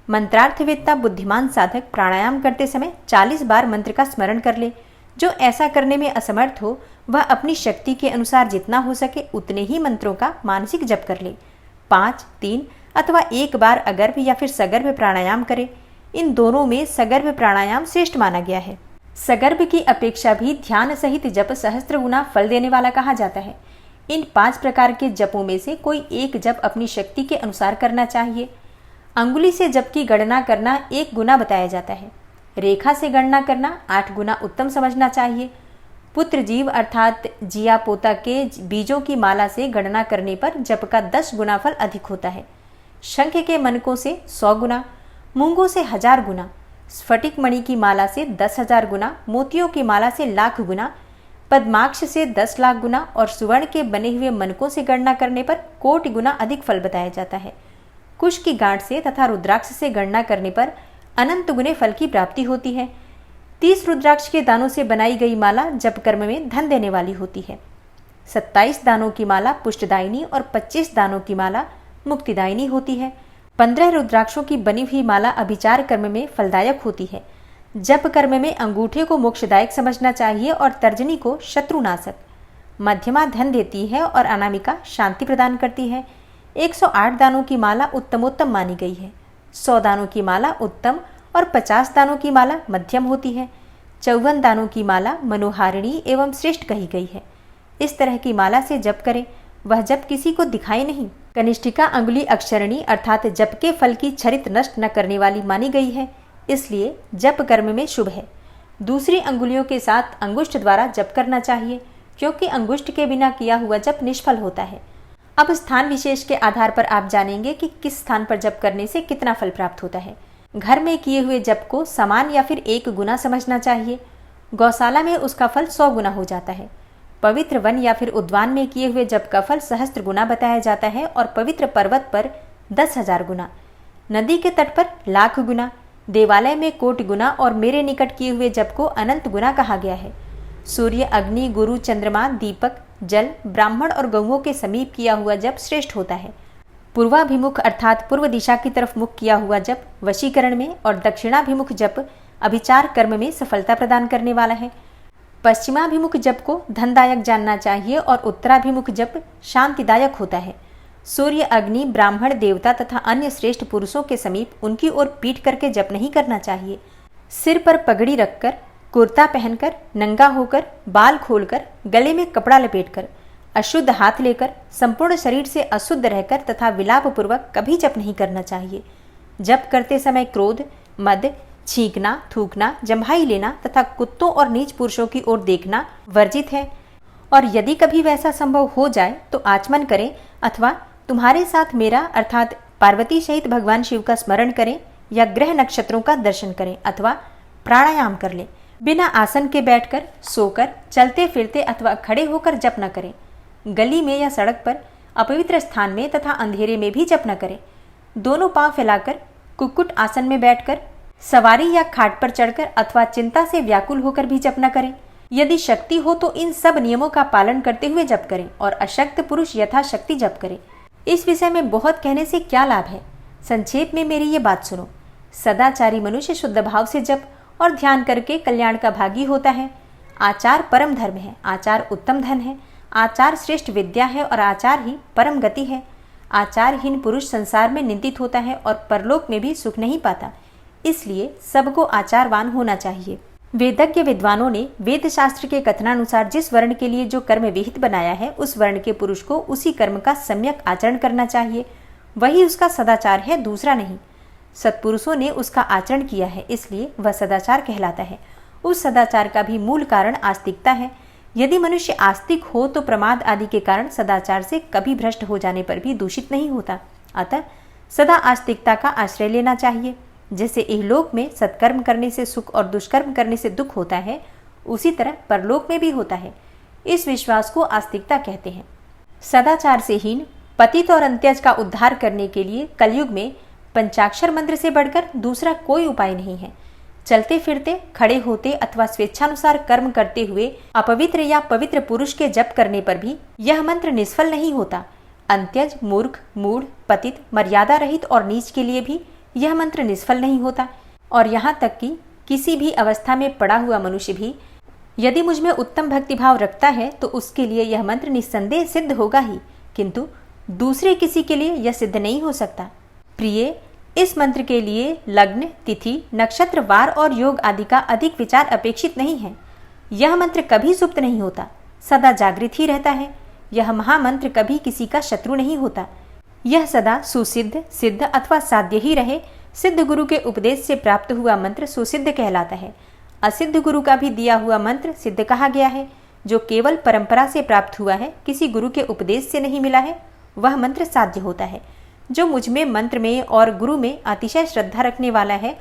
मंत्रार्थवेत्ता बुद्धिमान साधक प्राणायाम करते समय 40 बार मंत्र का स्मरण कर ले। जो ऐसा करने में असमर्थ हो वह अपनी शक्ति के अनुसार जितना हो सके उतने ही मंत्रों का मानसिक जप कर ले। 5, 3 अथवा 1 बार अगर्भ या फिर सगर्भ प्राणायाम करे। इन दोनों में सगर्भ प्राणायाम श्रेष्ठ माना गया है। सगर्भ की अपेक्षा भी ध्यान सहित जप सहस्त्र गुना फल देने वाला कहा जाता है। इन 5 प्रकार के जपों में से कोई एक जप अपनी शक्ति के अनुसार करना चाहिए। अंगुली से जप की गणना करना 1 गुना बताया जाता है। रेखा से गणना करना 8 गुना उत्तम समझना चाहिए। पुत्र जीव अर्थात जिया पोता के बीजों की माला से गणना करने पर जप का 10 गुना फल अधिक होता है। शंख के मनकों से 100 गुना, मूंगों से 1000 गुना, स्फटिक मणि की माला से 10,000 गुना, मोतियों की माला से लाख गुना, पद्माक्ष से 10 लाख गुना और सुवर्ण के बने हुए मनकों से गणना करने पर कोटि गुना अधिक फल बताया जाता है। कुश की गांठ से तथा रुद्राक्ष से गणना करने पर अनंत गुने फल की प्राप्ति होती है। 30 रुद्राक्ष के दानों से बनाई गई माला जप कर्म में धन देने वाली होती है। 27 दानों की माला पुष्टदायिनी और 25 दानों की माला मुक्तिदायिनी होती है। 15 रुद्राक्षों की बनी हुई माला अभिचार कर्म में फलदायक होती है। जप कर्म में अंगूठे को मोक्षदायक समझना चाहिए और तर्जनी को शत्रुनाशक। मध्यमा धन देती है और अनामिका शांति प्रदान करती है। 108 दानों की माला उत्तमोत्तम मानी गई है। 100 दानों की माला उत्तम और 50 दानों की माला मध्यम होती है। 54 दानों की माला मनोहारिणी एवं श्रेष्ठ कही गई है। इस तरह की माला से जप करें, वह जप किसी को दिखाए नहीं। कनिष्ठिका अंगुली अक्षरणी अर्थात जप के फल की छरित नष्ट न करने वाली मानी गई है, इसलिए जप कर्म में शुभ है। दूसरी अंगुलियों के साथ अंगुष्ठ द्वारा जप करना चाहिए, क्योंकि अंगुष्ठ के बिना किया हुआ जप निष्फल होता है। अब स्थान विशेष के आधार पर आप जानेंगे कि किस स्थान पर जप करने से कितना फल प्राप्त होता है। घर में किए हुए जप को समान या फिर 1 गुना समझना चाहिए। गौशाला में उसका फल 100 गुना हो जाता है। पवित्र वन या फिर उद्यान में किए हुए जप का फल सहस्त्र गुना बताया जाता है और पवित्र पर्वत पर 10,000 गुना, नदी के तट पर लाख गुना, देवालय में कोटि गुना और मेरे निकट किए हुए जप को अनंत गुना कहा गया है। सूर्य, अग्नि, गुरु, चंद्रमा, दीपक, जल, ब्राह्मण और गौओं के समीप किया हुआ जप श्रेष्ठ होता है। पूर्वाभिमुख अर्थात पूर्व दिशा की तरफ मुख किया हुआ जप वशीकरण में और दक्षिणाभिमुख जप अभिचार कर्म में सफलता प्रदान करने वाला है। पश्चिमाभिमुख जप को धनदायक जानना चाहिए और उत्तराभिमुख जप शांतिदायक होता है। सूर्य, अग्नि, ब्राह्मण, देवता तथा अन्य श्रेष्ठ पुरुषों के समीप उनकी ओर पीठ करके जप नहीं करना चाहिए। सिर पर पगड़ी रखकर, कुर्ता पहनकर, नंगा होकर, बाल खोलकर, गले में कपड़ा लपेटकर, अशुद्ध हाथ लेकर, संपूर्ण शरीर से अशुद्ध रहकर तथा विलाप पूर्वक कभी जप नहीं करना चाहिए। जप करते समय क्रोध, मद, छींकना, थूकना, जम्हाई लेना तथा कुत्तों और नीच पुरुषों की ओर देखना वर्जित है। और यदि कभी वैसा संभव हो जाए तो आचमन करें अथवा तुम्हारे साथ मेरा अर्थात पार्वती सहित भगवान शिव का स्मरण करें या ग्रह नक्षत्रों का दर्शन करें अथवा प्राणायाम कर लें। बिना आसन के बैठकर, सोकर, चलते फिरते अथवा खड़े होकर जप न करें। गली में या सड़क पर, अपवित्र स्थान में तथा अंधेरे में भी जप न करें। दोनों पांव फैलाकर, कुक्कुट आसन में बैठकर, सवारी या खाट पर चढ़कर अथवा चिंता से व्याकुल होकर भी जप न करें। यदि शक्ति हो तो इन सब नियमों का पालन करते हुए जप करें और अशक्त पुरुष यथाशक्ति जप करें। इस विषय में बहुत कहने से क्या लाभ है, संक्षेप में मेरी ये बात सुनो। सदाचारी मनुष्य शुद्ध भाव से जप और ध्यान करके कल्याण का भागी होता है। आचार परम धर्म है, आचार उत्तम धन है, आचार श्रेष्ठ विद्या है और आचार ही परम गति है। आचारहीन पुरुष संसार में निंदित होता है और परलोक में भी सुख नहीं पाता। इसलिए सबको आचारवान होना चाहिए। वेदज्ञ विद्वानों ने वेद शास्त्र के कथनानुसार जिस वर्ण के लिए जो कर्म विहित बनाया है, उस वर्ण के पुरुष को उसी कर्म का सम्यक आचरण करना चाहिए। वही उसका सदाचार है, दूसरा नहीं। सत्पुरुषों ने उसका आचरण किया है, इसलिए वह सदाचार कहलाता है। उस सदाचार का भी मूल कारण आस्तिकता है। यदि मनुष्य आस्तिक हो तो प्रमाद आदि के कारण सदाचार से कभी भ्रष्ट हो जाने पर भी दूषित नहीं होता। अतः सदा आस्तिकता का आश्रय लेना चाहिए। जैसे इहलोक में सत्कर्म करने से सुख और दुष्कर्म करने से दुख होता है, उसी तरह परलोक में भी होता है। इस विश्वास को आस्तिकता कहते हैं। सदाचार से हीन पतित और अंत्यज का उद्धार करने के लिए कलयुग में पंचाक्षर मंत्र से बढ़कर दूसरा कोई उपाय नहीं है। चलते फिरते, खड़े होते अथवा स्वेच्छानुसार कर्म करते हुए अपवित्र या पवित्र पुरुष के जप करने पर भी यह मंत्र निष्फल नहीं होता। अंत्यज, मूर्ख, मूढ़, पतित, मर्यादा रहित और नीच के लिए भी यह मंत्र निष्फल नहीं होता। और यहाँ तक कि किसी भी अवस्था में पड़ा हुआ मनुष्य भी यदि मुझ में उत्तम भक्तिभाव रखता है तो उसके लिए यह मंत्र निस्संदेह सिद्ध होगा ही, किंतु दूसरे किसी के लिए यह सिद्ध नहीं हो सकता। प्रिय, इस मंत्र के लिए लग्न, तिथि, नक्षत्र, वार और योग आदि का अधिक विचार अपेक्षित नहीं है। यह मंत्र कभी सुप्त नहीं होता, सदा जागृत ही रहता है। यह महामंत्र कभी किसी का शत्रु नहीं होता। यह सदा सुसिद्ध, सिद्ध अथवा साध्य ही रहे। सिद्ध गुरु के उपदेश से प्राप्त हुआ मंत्र सुसिद्ध कहलाता है। असिद्ध गुरु का भी दिया हुआ मंत्र सिद्ध कहा गया है। जो केवल परंपरा से प्राप्त हुआ है, किसी गुरु के उपदेश से नहीं मिला है, वह मंत्र साध्य होता है। जो मुझ में, मंत्र में और गुरु में अतिशय श्रद्धा रखने वाला है,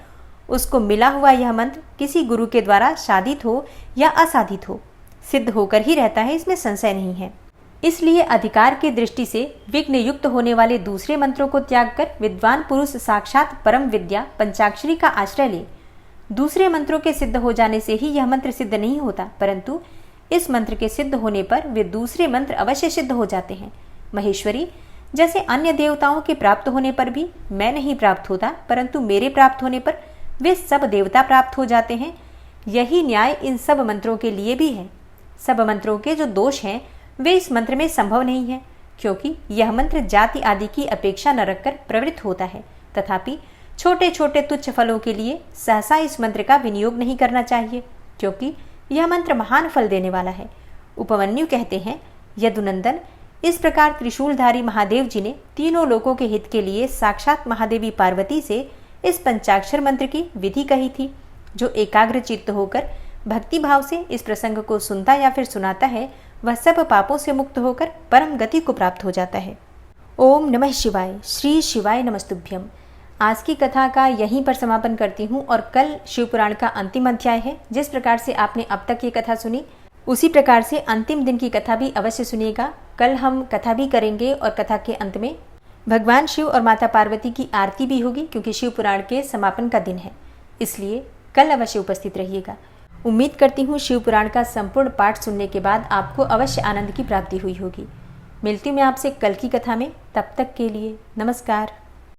उसको मिला हुआ यह मंत्र किसी गुरु के द्वारा साधित हो या असाधित हो, सिद्ध होकर ही रहता है, इसमें संशय नहीं है। इसलिए अधिकार की दृष्टि से विघ्न युक्त होने वाले दूसरे मंत्रों को त्याग कर विद्वान पुरुष साक्षात परम विद्या पंचाक्षरी का आश्रय ले। दूसरे मंत्रों के सिद्ध हो जाने से ही यह मंत्र सिद्ध नहीं होता, परंतु इस मंत्र के सिद्ध होने पर वे दूसरे मंत्र अवश्य सिद्ध हो जाते हैं। महेश्वरी, जैसे अन्य देवताओं के प्राप्त होने पर भी मैं नहीं प्राप्त होता, परंतु मेरे प्राप्त होने पर वे सब देवता प्राप्त हो जाते हैं, यही न्याय इन सब मंत्रों के लिए भी है। सब मंत्रों के जो दोष हैं वे इस मंत्र में संभव नहीं है, क्योंकि यह मंत्र जाति आदि की अपेक्षा न रखकर प्रवृत्त होता है। तथापि छोटे छोटे तुच्छ फलों के लिए सहसा इस मंत्र का विनियोग नहीं करना चाहिए, क्योंकि यह मंत्र महान फल देने वाला है। उपमन्यु कहते हैं, यदुनंदन, इस प्रकार त्रिशूलधारी महादेव जी ने तीनों लोकों के हित के लिए साक्षात महादेवी पार्वती से इस पंचाक्षर मंत्र की विधि कही थी। जो एकाग्र चित्त होकर भक्ति भाव से इस प्रसंग को सुनता या फिर सुनाता है, वह सब पापों से मुक्त होकर परम गति को प्राप्त हो जाता है। ओम नमः शिवाय। श्री शिवाय नमस्तुभ्यम। आज की कथा का यहीं पर समापन करती हूँ और कल शिव पुराण का अंतिम अध्याय है। जिस प्रकार से आपने अब तक ये कथा सुनी, उसी प्रकार से अंतिम दिन की कथा भी अवश्य सुनिएगा। कल हम कथा भी करेंगे और कथा के अंत में भगवान शिव और माता पार्वती की आरती भी होगी, क्योंकि शिव पुराण के समापन का दिन है। इसलिए कल अवश्य उपस्थित रहिएगा। उम्मीद करती हूँ शिव पुराण का संपूर्ण पाठ सुनने के बाद आपको अवश्य आनंद की प्राप्ति हुई होगी। मिलती हूँ मैं आपसे कल की कथा में। तब तक के लिए नमस्कार।